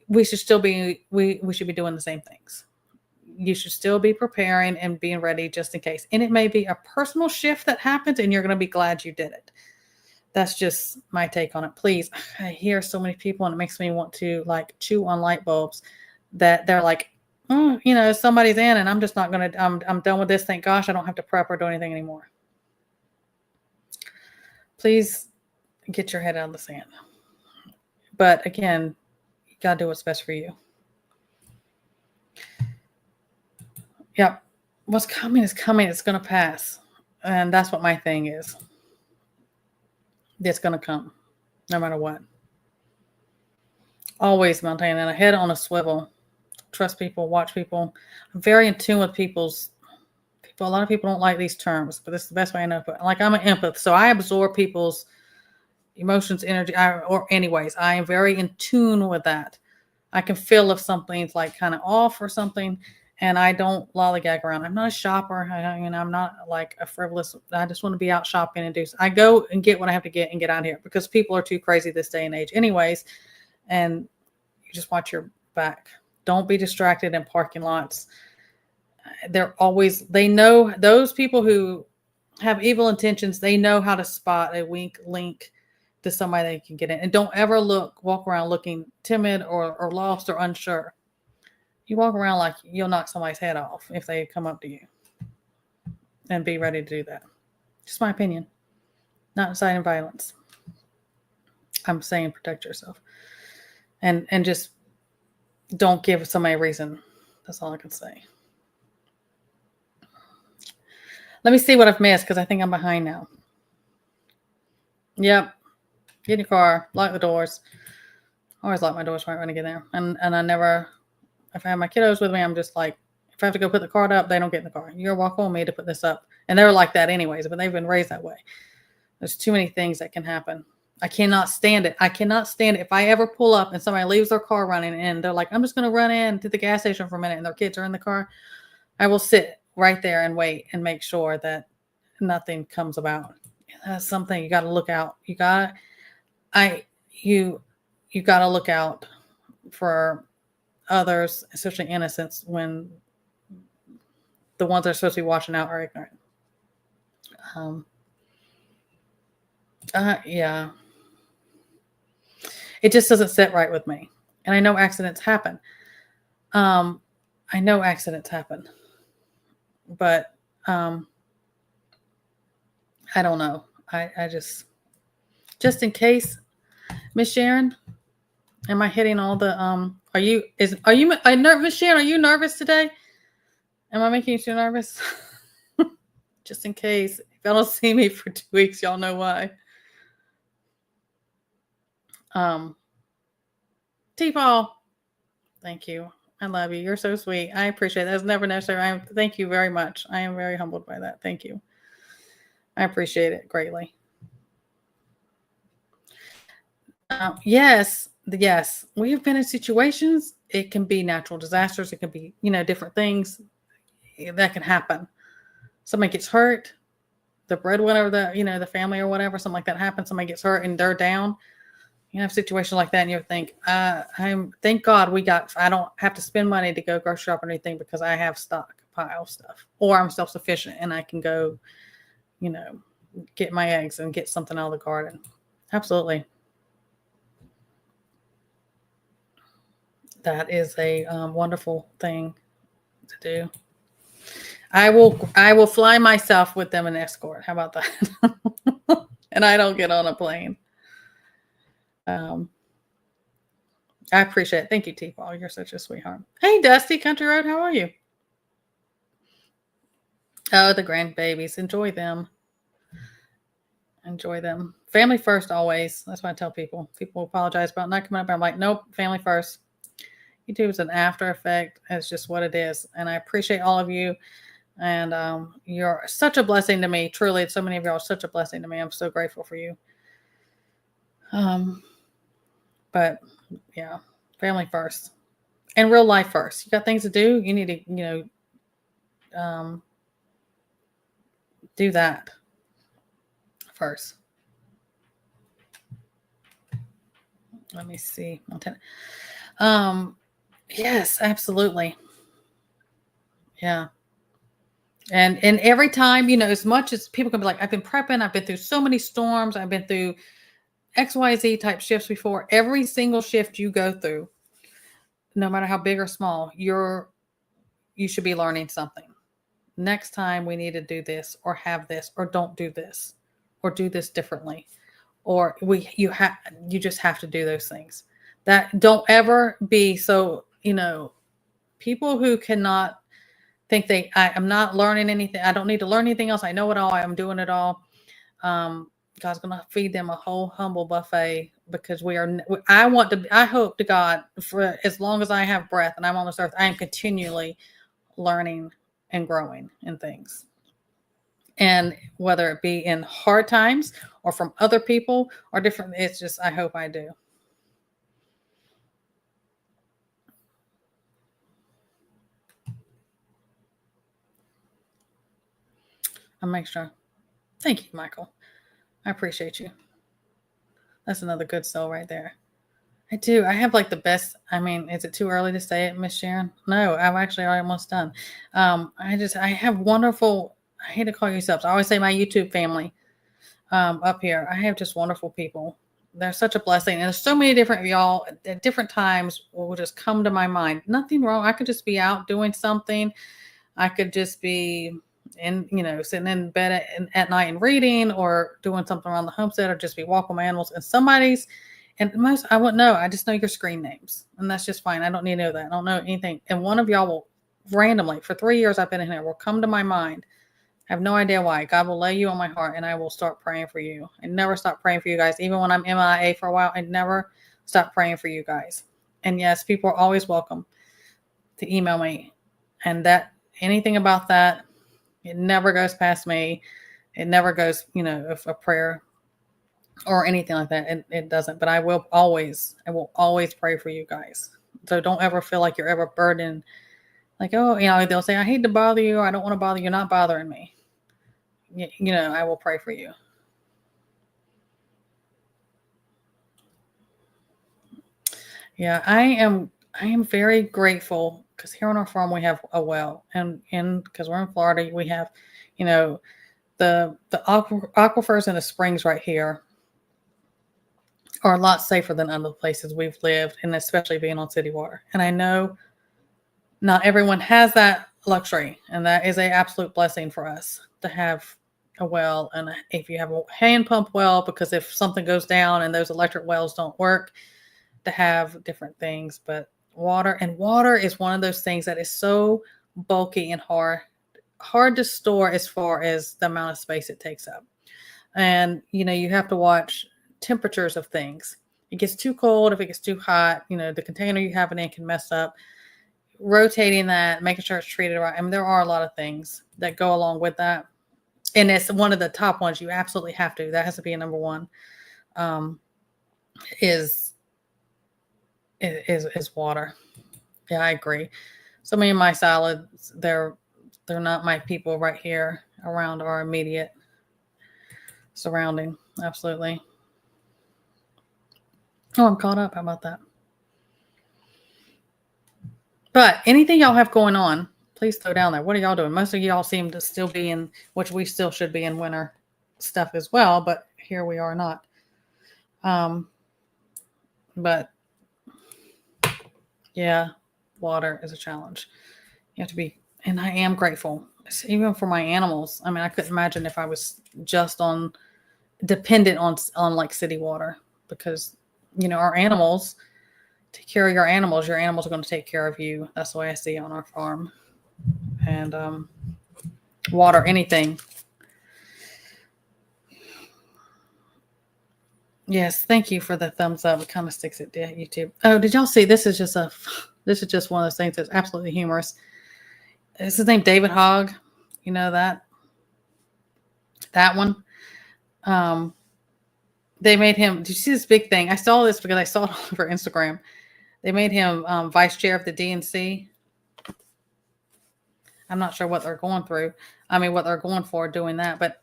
we should still be, we should be doing the same things. You should still be preparing and being ready just in case. And it may be a personal shift that happens and you're going to be glad you did it. That's just my take on it. Please, I hear so many people and it makes me want to like chew on light bulbs that they're like, oh, somebody's in and I'm just not going to, I'm done with this. Thank gosh, I don't have to prep or do anything anymore. Please get your head out of the sand. But again, you got to do what's best for you. Yep. What's coming is coming. It's going to pass. And that's what my thing is. It's going to come no matter what. Always maintain a head on a swivel. Trust people, watch people. I'm very in tune with people's people. A lot of people don't like these terms, but this is the best way I know. But like I'm an empath, so I absorb people's emotions, energy, I am very in tune with that. I can feel if something's like kind of off or something, and I don't lollygag around. I'm not a shopper, I'm not like a frivolous. I just want to be out shopping and do. I go and get what I have to get and get out of here because people are too crazy this day and age, anyways. And you just watch your back. Don't be distracted in parking lots. They know those people who have evil intentions. They know how to spot a wink, link to somebody they can get in. And don't ever walk around looking timid or lost or unsure. You walk around like you'll knock somebody's head off if they come up to you. And be ready to do that. Just my opinion. Not inciting violence. I'm saying protect yourself. And just don't give somebody a reason. That's all I can say. Let me see what I've missed because I think I'm behind now. Yep. Get in your car. Lock the doors. I always lock my doors right when I get there. And I never, if I have my kiddos with me, I'm just like, if I have to go put the cart up, they don't get in the car. You're welcome with me to put this up. And they're like that anyways, but they've been raised that way. There's too many things that can happen. I cannot stand it. I cannot stand it. If I ever pull up and somebody leaves their car running and they're like, I'm just going to run in to the gas station for a minute and their kids are in the car, I will sit right there and wait and make sure that nothing comes about. That's something you got to look out. You got to look out for others, especially innocents, when the ones that are supposed to be watching out are ignorant. Yeah. It just doesn't sit right with me. And I know accidents happen. But I don't know. I just in case, Miss Sharon, am I hitting all the Miss Sharon, are you nervous today? Am I making you too nervous? Just in case. If y'all don't see me for 2 weeks, y'all know why. T-Paul, thank you. I love you. You're so sweet. I appreciate that. That's never necessary. Thank you very much. I am very humbled by that. Thank you. I appreciate it greatly. Yes. We have been in situations. It can be natural disasters. It can be, different things that can happen. Somebody gets hurt. The breadwinner, the family or whatever, something like that happens. Somebody gets hurt and they're down. You have a situation like that and you think, thank God I don't have to spend money to go grocery shop or anything because I have stockpile stuff, or I'm self-sufficient and I can go, get my eggs and get something out of the garden. Absolutely. That is a wonderful thing to do. I will fly myself with them an escort. How about that? And I don't get on a plane. I appreciate it. Thank you, T-Paul. You're such a sweetheart. Hey, Dusty Country Road. How are you? Oh, the grandbabies. Enjoy them. Family first always. That's what I tell people. People apologize about not coming up. I'm like, nope, family first. YouTube is an after effect. It's just what it is. And I appreciate all of you. And you're such a blessing to me. Truly, so many of y'all are such a blessing to me. I'm so grateful for you. But yeah, family first and real life first. You got things to do. You need to, do that first. Let me see. Yes, absolutely. Yeah. And every time, as much as people can be like, I've been prepping, I've been through so many storms, I've been through XYZ type shifts before. Every single shift you go through, no matter how big or small, you should be learning something. Next time we need to do this or have this or don't do this or do this differently. Or you just have to do those things. That don't ever be so, people who cannot think I'm not learning anything. I don't need to learn anything else. I know it all. I'm doing it all. God's going to feed them a whole humble buffet because I hope to God for as long as I have breath and I'm on this earth, I am continually learning and growing in things. And whether it be in hard times or from other people or different, it's just, I hope I do. I'll make sure. Thank you, Michael. I appreciate you. That's another good soul right there. I do. I have like the best. I mean, is it too early to say it, Miss Sharon? No, I'm actually almost done. I have wonderful, I hate to call you subs. I always say my YouTube family up here. I have just wonderful people. They're such a blessing. And there's so many different y'all at different times will just come to my mind. Nothing wrong. I could just be out doing something. I could just be sitting in bed at night and reading or doing something around the homestead or just be walking my animals and most I wouldn't know. I just know your screen names and that's just fine. I don't need to know that. I don't know anything. And one of y'all will randomly for 3 years I've been in here will come to my mind. I have no idea why. God will lay you on my heart and I will start praying for you. I never stop praying for you guys. Even when I'm MIA for a while, I never stop praying for you guys. And yes, people are always welcome to email me. And that anything about that, it never goes past me. It never goes, if a prayer or anything like that. It doesn't. But I will always pray for you guys. So don't ever feel like you're ever burdened. Like, oh, they'll say, I hate to bother you. Or I don't want to bother you. You're not bothering me. I will pray for you. Yeah, I am very grateful because here on our farm we have a well, and because we're in Florida, we have, the aquifers and the springs right here are a lot safer than other places we've lived, and especially being on city water. And I know not everyone has that luxury, and that is an absolute blessing for us to have a well. And if you have a hand pump well, because if something goes down and those electric wells don't work, to have different things. But water is one of those things that is so bulky and hard to store as far as the amount of space it takes up. And you have to watch temperatures of things. It gets too cold, if it gets too hot, the container you have it in can mess up. Rotating that, making sure it's treated right. I mean, there are a lot of things that go along with that. And it's one of the top ones you absolutely have to. That has to be a number one. Is water. Yeah, I agree. So many of my salads, they're not my people right here around our immediate surrounding. Absolutely. Oh, I'm caught up. How about that? But anything y'all have going on, please throw down there. What are y'all doing? Most of y'all seem to still be in, which we still should be in winter stuff as well, but here we are not. But yeah, water is a challenge. You have to be, and I am grateful, even for my animals. I mean, I couldn't imagine if I was just dependent on like city water, because our animals, take care of your animals are going to take care of you. That's the way I see it on our farm. And water, anything. Yes, thank you for the thumbs up. It kind of sticks it to YouTube. Oh, did y'all see? This is just one of those things that's absolutely humorous. Is his name David Hogg? You know that one? They made him. Did you see this big thing? I saw this because I saw it all over Instagram. They made him vice chair of the DNC. I'm not sure what they're going through. I mean, what they're going for doing that. But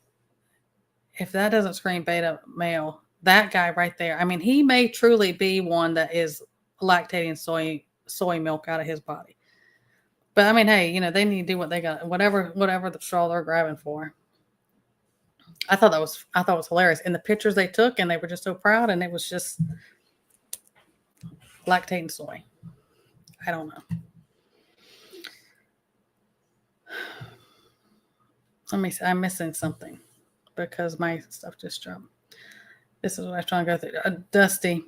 if that doesn't scream beta male, that guy right there, I mean, he may truly be one that is lactating soy milk out of his body. But I mean, hey, they need to do what they got, whatever the straw they're grabbing for. I thought it was hilarious. And the pictures they took, and they were just so proud, and it was just lactating soy. I don't know. Let me see. I'm missing something because my stuff just dropped. This is what I was trying to go through. Dusty.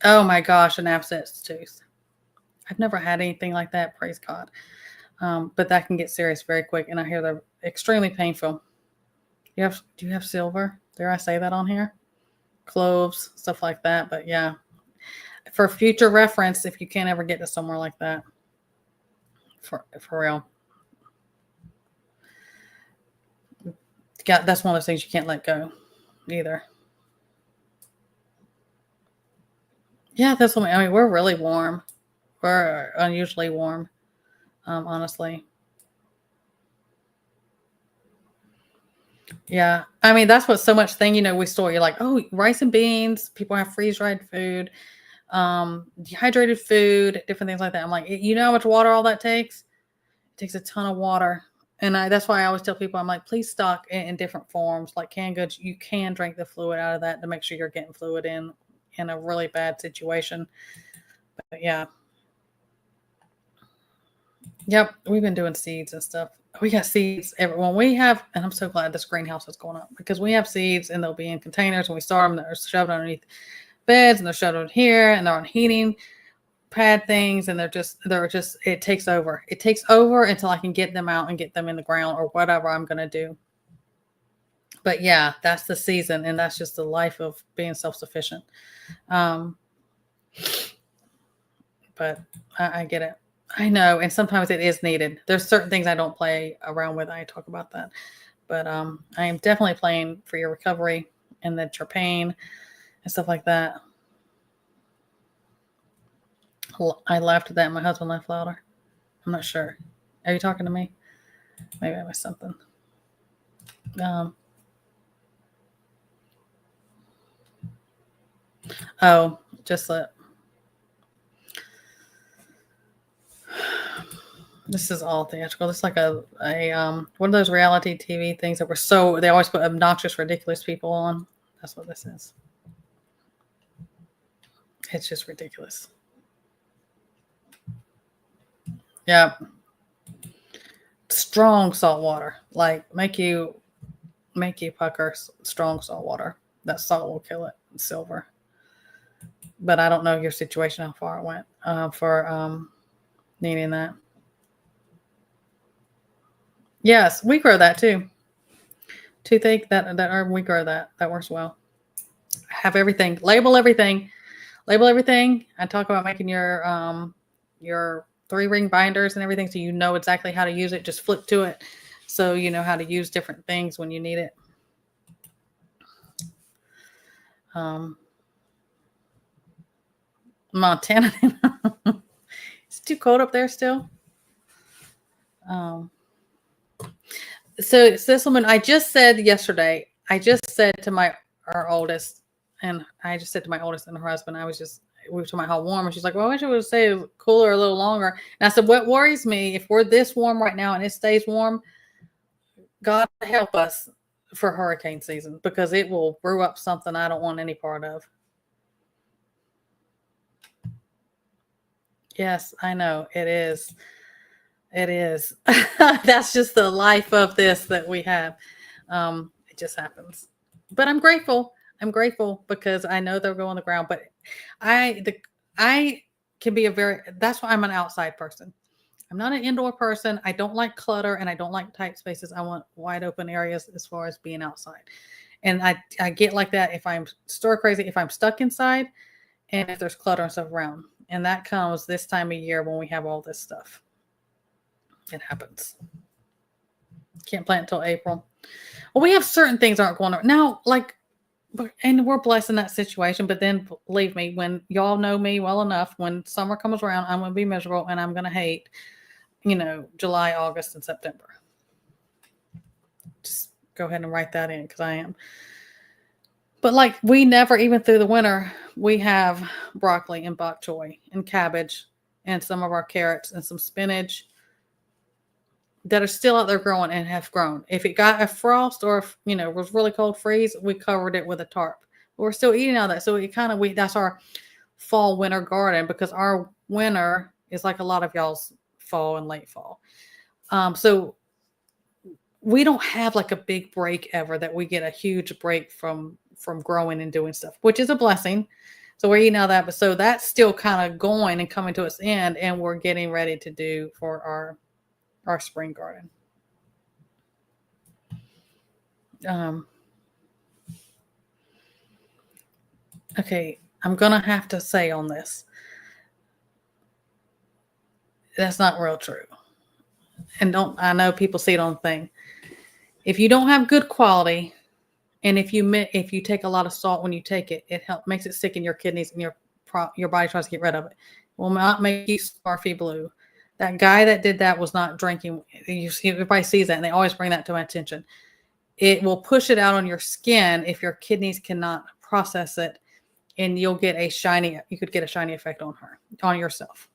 Oh my gosh, an abscessed tooth. I've never had anything like that, praise God. But that can get serious very quick, and I hear they're extremely painful. Do you have silver? Dare I say that on here? Cloves, stuff like that. But yeah, for future reference, if you can't ever get to somewhere like that, for real. That's one of those things you can't let go either. Yeah, that's what I mean. We're really warm. We're unusually warm, honestly. Yeah. I mean, that's what so much thing, we store. You're like, oh, rice and beans. People have freeze-dried food, dehydrated food, different things like that. I'm like, you know how much water all that takes? It takes a ton of water. And that's why I always tell people, I'm like, please stock in different forms, like canned goods. You can drink the fluid out of that to make sure you're getting fluid in a really bad situation. But yeah. Yep. We've been doing seeds and stuff. We got seeds when we have, and I'm so glad this greenhouse is going up because we have seeds and they'll be in containers and we store them. They're shoved underneath beds and they're shoved in here and they're on heating pad things and they're just it takes over until I can get them out and get them in the ground or whatever I'm going to do. But yeah, that's the season, and that's just the life of being self-sufficient. But I get it. I know, and sometimes it is needed. There's certain things I don't play around with. I talk about that, but I am definitely playing for your recovery and that your pain and stuff like that. I laughed at that. My husband laughed louder. I'm not sure. Are you talking to me? Maybe I missed something. Oh, just let. This is all theatrical. It's like a one of those reality TV things that were they always put obnoxious, ridiculous people on. That's what this is. It's just ridiculous. Yeah. Strong salt water. Like make you pucker. Strong salt water. That salt will kill it. Silver. But I don't know your situation, how far it went for needing that. Yes, we grow that too. Toothache, we grow that. That works well. Have everything. Label everything. I talk about making your 3-ring binders and everything, so you know exactly how to use it. Just flip to it, so you know how to use different things when you need it. Montana. It's too cold up there still. So this woman, I just said yesterday, to our oldest, and I just said to my oldest and her husband, we were talking about how warm, and she's like, well, I wish it would say cooler a little longer. And I said, what worries me, if we're this warm right now and it stays warm, God help us for hurricane season, because it will brew up something I don't want any part of. Yes, I know. It is. That's just the life of this that we have. It just happens. But I'm grateful. Because I know they'll go on the ground. But I can be that's why I'm an outside person. I'm not an indoor person. I don't like clutter and I don't like tight spaces. I want wide open areas as far as being outside. And I get like that if I'm stir crazy, if I'm stuck inside, and if there's clutter and stuff around. And that comes this time of year when we have all this stuff. It happens. Can't plant until April. Well, we have certain things aren't going on now, and we're blessed in that situation. But then believe me, when y'all know me well enough, when summer comes around, I'm going to be miserable and I'm going to hate, July, August, and September. Just go ahead and write that in, because I am. But we never, even through the winter, we have broccoli and bok choy and cabbage and some of our carrots and some spinach that are still out there growing and have grown. If it got a frost or if, was really cold freeze, we covered it with a tarp. But we're still eating all that. So it kind of that's our fall winter garden, because our winter is like a lot of y'all's fall and late fall. So we don't have like a big break ever that we get a huge break from growing and doing stuff, which is a blessing. So we're eating all that, but so that's still kind of going and coming to its end, and we're getting ready to do for our spring garden. Okay, I'm gonna have to say on this, that's not real true. And I know people see it on the thing. If you don't have good quality, and if you take a lot of salt when you take it, it makes it stick in your kidneys, and your body tries to get rid of it. Will not make you scarfy blue. That guy that did that was not drinking. Everybody sees that, and they always bring that to my attention. It will push it out on your skin if your kidneys cannot process it, and you could get a shiny effect on yourself.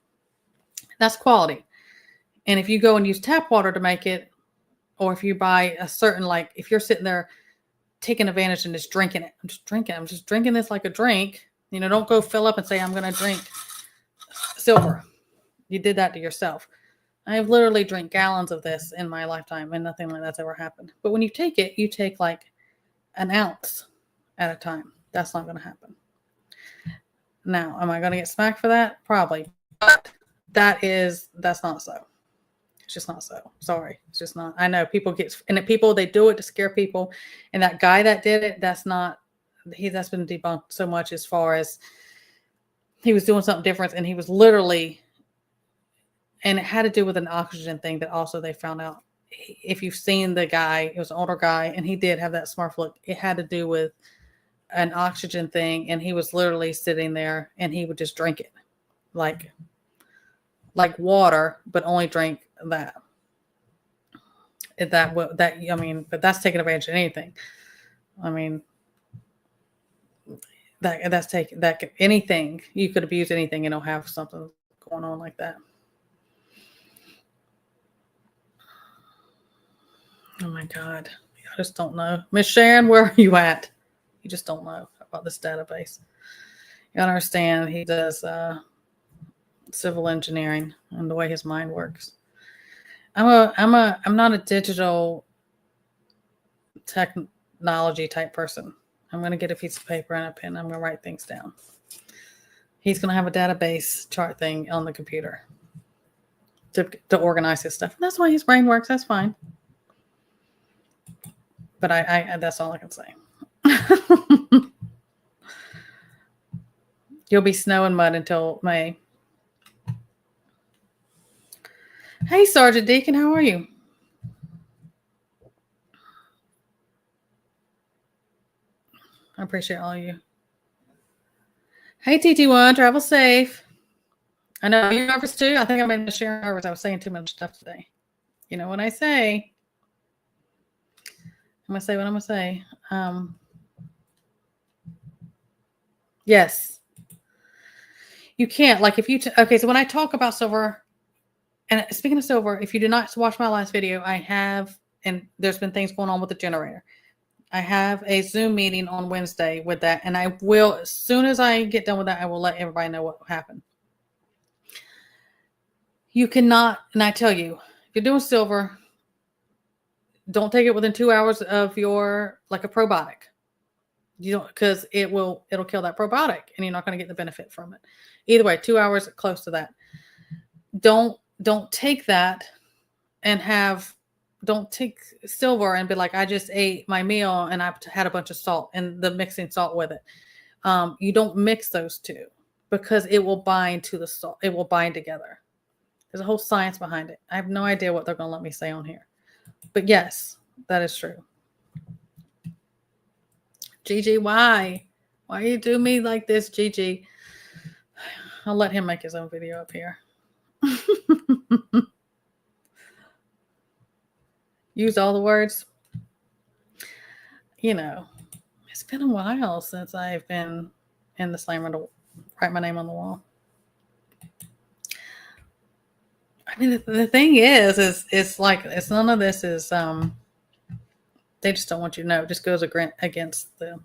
That's quality. And if you go and use tap water to make it, or if you buy a certain, like if you're sitting there taking advantage and just drinking it, I'm just drinking this like a drink. Don't go fill up and say, I'm going to drink silver. You did that to yourself. I have literally drank gallons of this in my lifetime, and nothing like that's ever happened. But when you take it, you take like an ounce at a time. That's not going to happen. Now, am I going to get smacked for that? Probably. But that's not so. It's just not so. Sorry. It's just not. I know people they do it to scare people. And that guy that did it, that's been debunked so much, as far as he was doing something different, and he was literally, and it had to do with an oxygen thing that also they found out. If you've seen the guy, it was an older guy, and he did have that smart look. It had to do with an oxygen thing, and he was literally sitting there, and he would just drink it like water, but only drink that. But that's taking advantage of anything. I mean, anything, you could abuse anything and it'll have something going on like that. Oh my God. I just don't know. Miss Sharon, where are you at? You just don't know about this database. You gotta understand, he does civil engineering and the way his mind works. I'm not a digital technology type person. I'm going to get a piece of paper and a pen. I'm going to write things down. He's going to have a database chart thing on the computer to organize his stuff. And that's why his brain works. That's fine. But I that's all I can say. You'll be snow and mud until May. Hey, Sergeant Deacon, how are you? I appreciate all of you. Hey, TT1, travel safe. I know you're nervous too. I think I'm in the sharing nervous. I was saying too much stuff today. You know what I say? I'm going to say what I'm going to say. Yes. You can't. Like if you... okay, so when I talk about silver... And speaking of silver, if you did not watch my last video, I have... and there's been things going on with the generator. I have a Zoom meeting on Wednesday with that. And I will... as soon as I get done with that, I will let everybody know what happened. You cannot... and I tell you, if you're doing silver... don't take it within 2 hours of your, like a probiotic. You don't, because it'll kill that probiotic and you're not going to get the benefit from it. Either way, 2 hours close to that. Don't take that and don't take silver and be like, I just ate my meal and I've had a bunch of salt and the mixing salt with it. You don't mix those two because it will bind to the salt. It will bind together. There's a whole science behind it. I have no idea what they're going to let me say on here. But yes, that is true. Gigi, why? Why you do me like this, Gigi? I'll let him make his own video up here. Use all the words. You know, it's been a while since I've been in the slammer to write my name on the wall. I mean, the thing is it's like, it's none of this is, they just don't want you to know. It just goes against the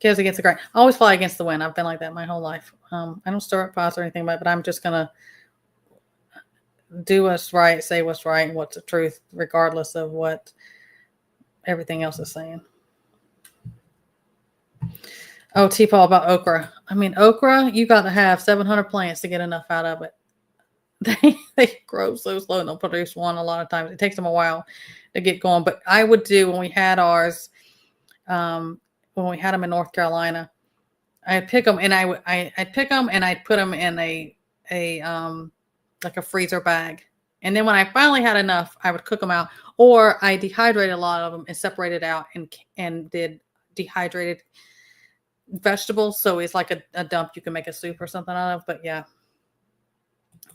grain. I always fly against the wind. I've been like that my whole life. I don't stir up pots or anything, but I'm just gonna do what's right, say what's right, and what's the truth, regardless of what everything else is saying. Oh, T-Paul, about okra. I mean, okra, you got to have 700 plants to get enough out of it. They grow so slow and they'll produce one a lot of times. It takes them a while to get going. But I would do, when we had ours, when we had them in North Carolina, I'd pick them and I'd pick them and I'd put them in a like a freezer bag. And then when I finally had enough, I would cook them out, or I dehydrated a lot of them and separated out and did dehydrated vegetables. So it's like a dump you can make a soup or something out of. But yeah,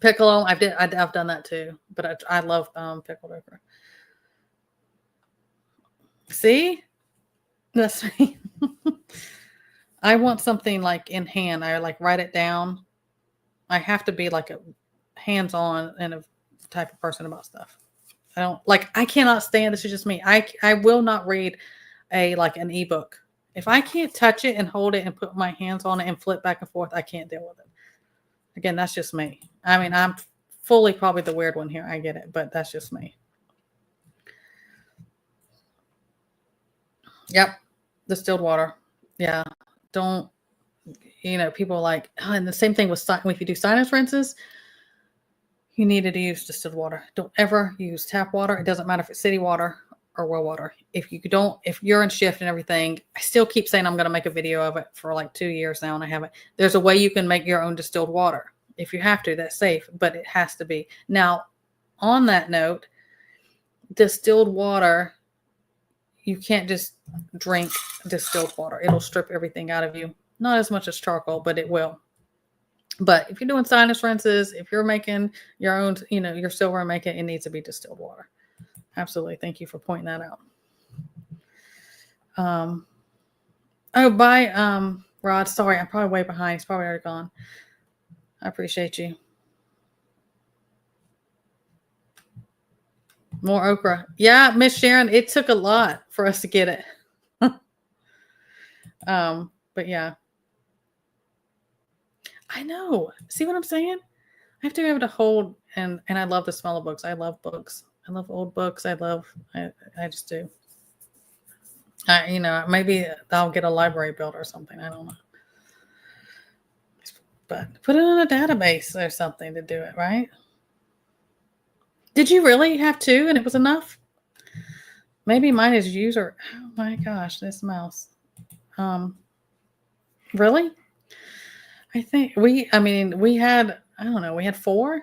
pickle them. I've done that too. But I love pickled okra. See, that's me. I want something like in hand. I like write it down. I have to be like a hands-on and a type of person about stuff. I cannot stand, this is just me. I will not read like an ebook. If I can't touch it and hold it and put my hands on it and flip back and forth, I can't deal with it. Again, that's just me. I mean, I'm fully probably the weird one here. I get it, but that's just me. Yep. Distilled water. Yeah. Don't, people are like, oh, and the same thing with if you do sinus rinses, you needed to use distilled water. Don't ever use tap water. It doesn't matter if it's city water or well water. If you're in shift and everything, I still keep saying I'm going to make a video of it for like 2 years now, and I haven't. There's a way you can make your own distilled water. If you have to, that's safe, but it has to be. Now, on that note, distilled water, you can't just drink distilled water. It'll strip everything out of you. Not as much as charcoal, but it will. But if you're doing sinus rinses, if you're making your own, your silver making, it needs to be distilled water. Absolutely. Thank you for pointing that out. Bye, Rod. Sorry, I'm probably way behind. He's probably already gone. I appreciate you. More okra. Yeah, Miss Sharon, it took a lot for us to get it. But yeah. I know. See what I'm saying? I have to be able to hold, and I love the smell of books. I love books. I love old books. I just do. Maybe I'll get a library built or something. I don't know. But put it in a database or something to do it, right? Did you really have 2 and it was enough? Maybe mine is user. Oh my gosh, this mouse. Really? I think we had, I don't know, we had 4,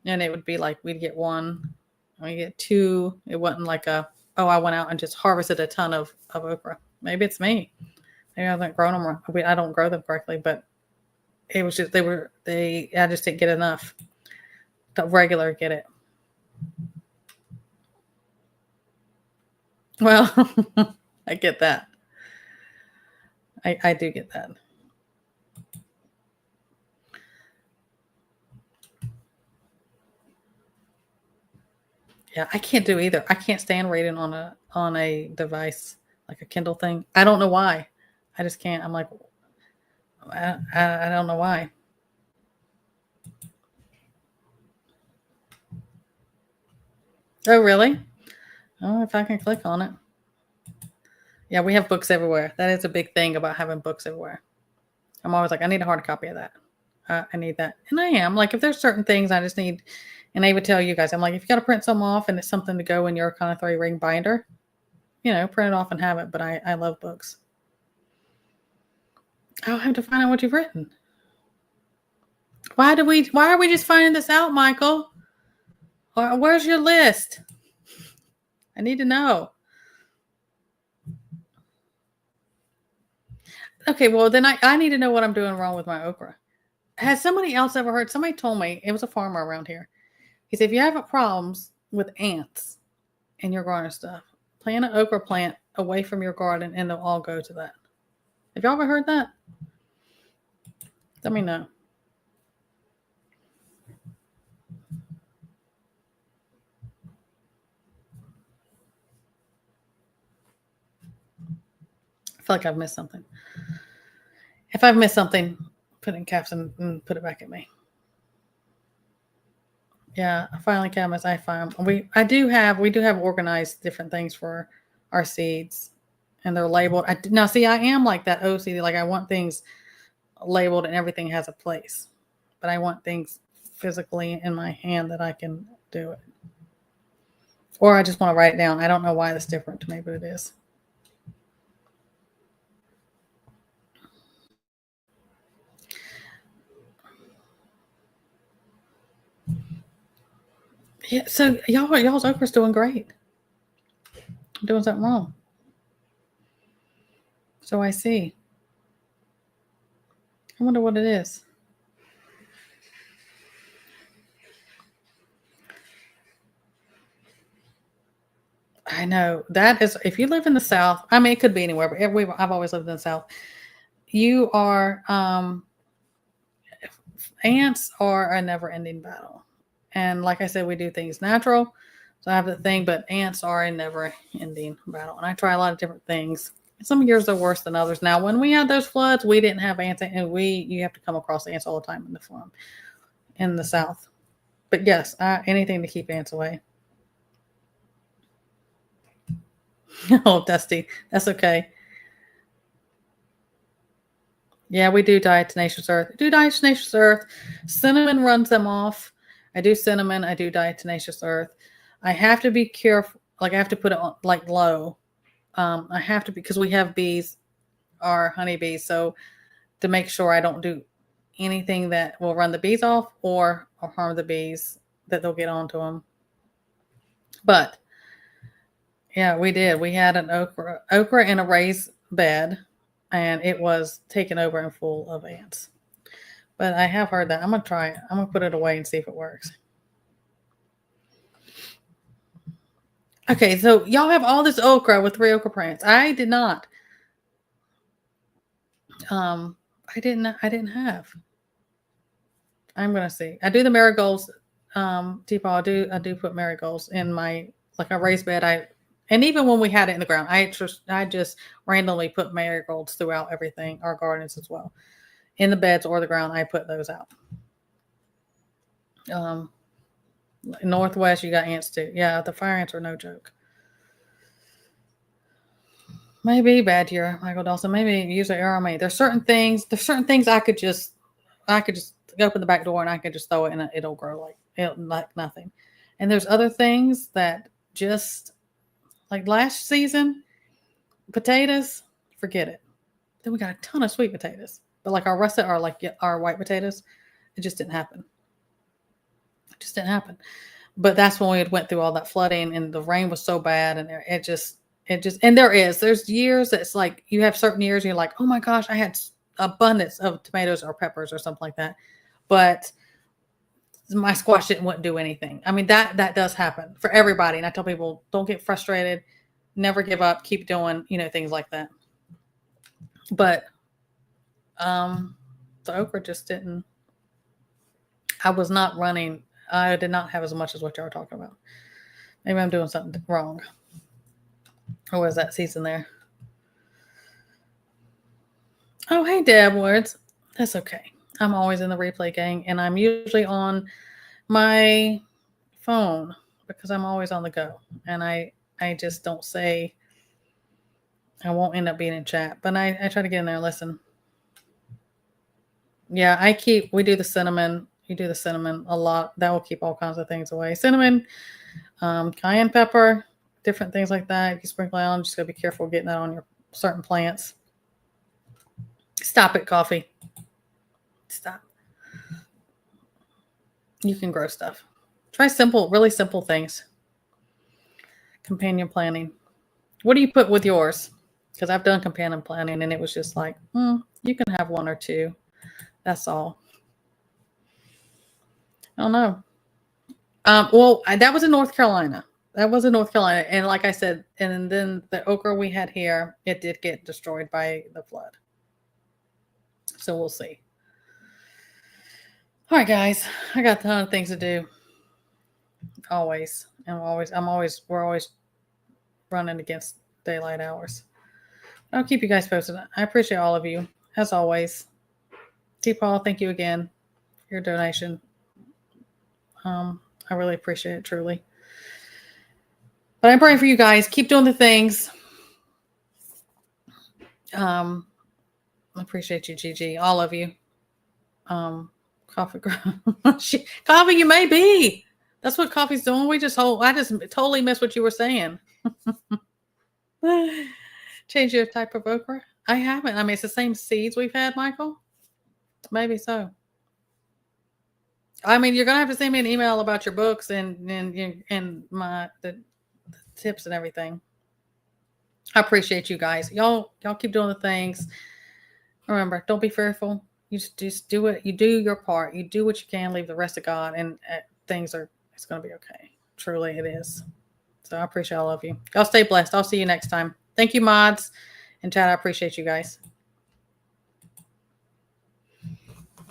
and it would be like, we'd get 1, we get 2. It wasn't like I went out and just harvested a ton of okra. Maybe it's me. Maybe I haven't grown them. I don't grow them correctly, but it was just, I just didn't get enough to regular get it. Well, I get that. I do get that. Yeah, I can't do either. I can't stand reading on a device like a Kindle thing. I don't know why. I just can't. I'm like, I don't know why. Oh, really? Oh, if I can click on it. Yeah, we have books everywhere. That is a big thing about having books everywhere. I'm always like, I need a hard copy of that. I need that. And I am like, if there's certain things I just need, and I would tell you guys, I'm like, if you got to print some off and it's something to go in your kind of 3-ring binder, print it off and have it. But I love books. I'll have to find out what you've written. Why are we just finding this out, Michael? Or where's your list? I need to know. Okay, well then I need to know what I'm doing wrong with my okra. Has somebody else ever heard? Somebody told me, it was a farmer around here. He said, if you have problems with ants in your garden stuff, plant an okra plant away from your garden and they'll all go to that. Have y'all ever heard that? Let me know. feel like I've missed something. If I've missed something, put it in caps and put it back at me. Yeah, filing cabinets. We do have organized different things for our seeds, and they're labeled. Now see, I am like that OCD. Like I want things labeled and everything has a place, but I want things physically in my hand that I can do it. Or I just want to write it down. I don't know why that's different to me, but it is. Yeah, so y'all's okra's doing great. I'm doing something wrong. So I see. I wonder what it is. I know that is, if you live in the South, I mean, it could be anywhere, but I've always lived in the South. You are, ants are a never ending battle. And like I said, we do things natural. So I have the thing, but ants are a never ending battle. And I try a lot of different things. Some years are worse than others. Now, when we had those floods, we didn't have ants, and you have to come across ants all the time in the farm in the South. But yes, anything to keep ants away. Oh, Dusty, that's okay. Yeah, we do diatomaceous earth. Do diatomaceous earth. Cinnamon runs them off. I do cinnamon. I do diatomaceous earth. I have to be careful. Like I have to put it on like low. I have to, because we have bees, our honeybees. So to make sure I don't do anything that will run the bees off or harm the bees, that they'll get onto them. But yeah, we did. We had an okra in a raised bed, and it was taken over and full of ants. But I have heard that. I'm gonna try it. I'm gonna put it away and see if it works. Okay, so y'all have all this okra with 3 okra plants. I did not. I didn't have. I'm gonna see. I do the marigolds. T-Paul, I do put marigolds in my, like a raised bed. And even when we had it in the ground, I just randomly put marigolds throughout everything, our gardens as well. In the beds or the ground, I put those out. Northwest, you got ants too. Yeah, the fire ants are no joke. Maybe bad year, Michael Dawson. Maybe use an arrow me. There's certain things I could just open the back door and I could just throw it and it'll grow like nothing. And there's other things that just, like last season, potatoes, forget it. Then we got a ton of sweet potatoes, but like our russet, our white potatoes, it just didn't happen. It just didn't happen. But that's when we had went through all that flooding and the rain was so bad, and and there's years that's like, you have certain years and you're like, oh my gosh, I had abundance of tomatoes or peppers or something like that, but my squash wouldn't do anything. I mean, that does happen for everybody. And I tell people, don't get frustrated, never give up, keep doing, things like that. But the okra just didn't. I was not running. I did not have as much as what y'all are talking about. Maybe I'm doing something wrong. Or was that season there? Oh, hey, Deb Words. That's okay. I'm always in the replay gang, and I'm usually on my phone because I'm always on the go. And I just don't say, I won't end up being in chat, but I try to get in there and listen. Yeah, we do the cinnamon. You do the cinnamon a lot. That will keep all kinds of things away. Cinnamon, cayenne pepper, different things like that. If you sprinkle it on, just gotta be careful getting that on your certain plants. Stop it, coffee. Stop. You can grow stuff. Try really simple things. Companion planting. What do you put with yours? Because I've done companion planting and it was just like, you can have 1 or 2. That's all. I don't know. Well, that was in North Carolina. And like I said, and then the okra we had here, it did get destroyed by the flood. So we'll see. All right, guys, I got a ton of things to do. We're always running against daylight hours. I'll keep you guys posted. I appreciate all of you, as always. T. Paul, thank you again for your donation. I really appreciate it, truly. But I'm praying for you guys. Keep doing the things. I appreciate you, Gigi. All of you. Coffee, coffee. You may be. That's what coffee's doing. I just totally missed what you were saying. Change your type of okra. I haven't. I mean, it's the same seeds we've had, Michael. Maybe so. I mean, you're gonna have to send me an email about your books and the tips and everything. I appreciate you guys. Y'all keep doing the things. Remember, don't be fearful. You just do it. You do your part. You do what you can. Leave the rest of God, and it's gonna be okay. Truly, it is. So I appreciate all of you. Y'all stay blessed. I'll see you next time. Thank you, mods and chat. I appreciate you guys.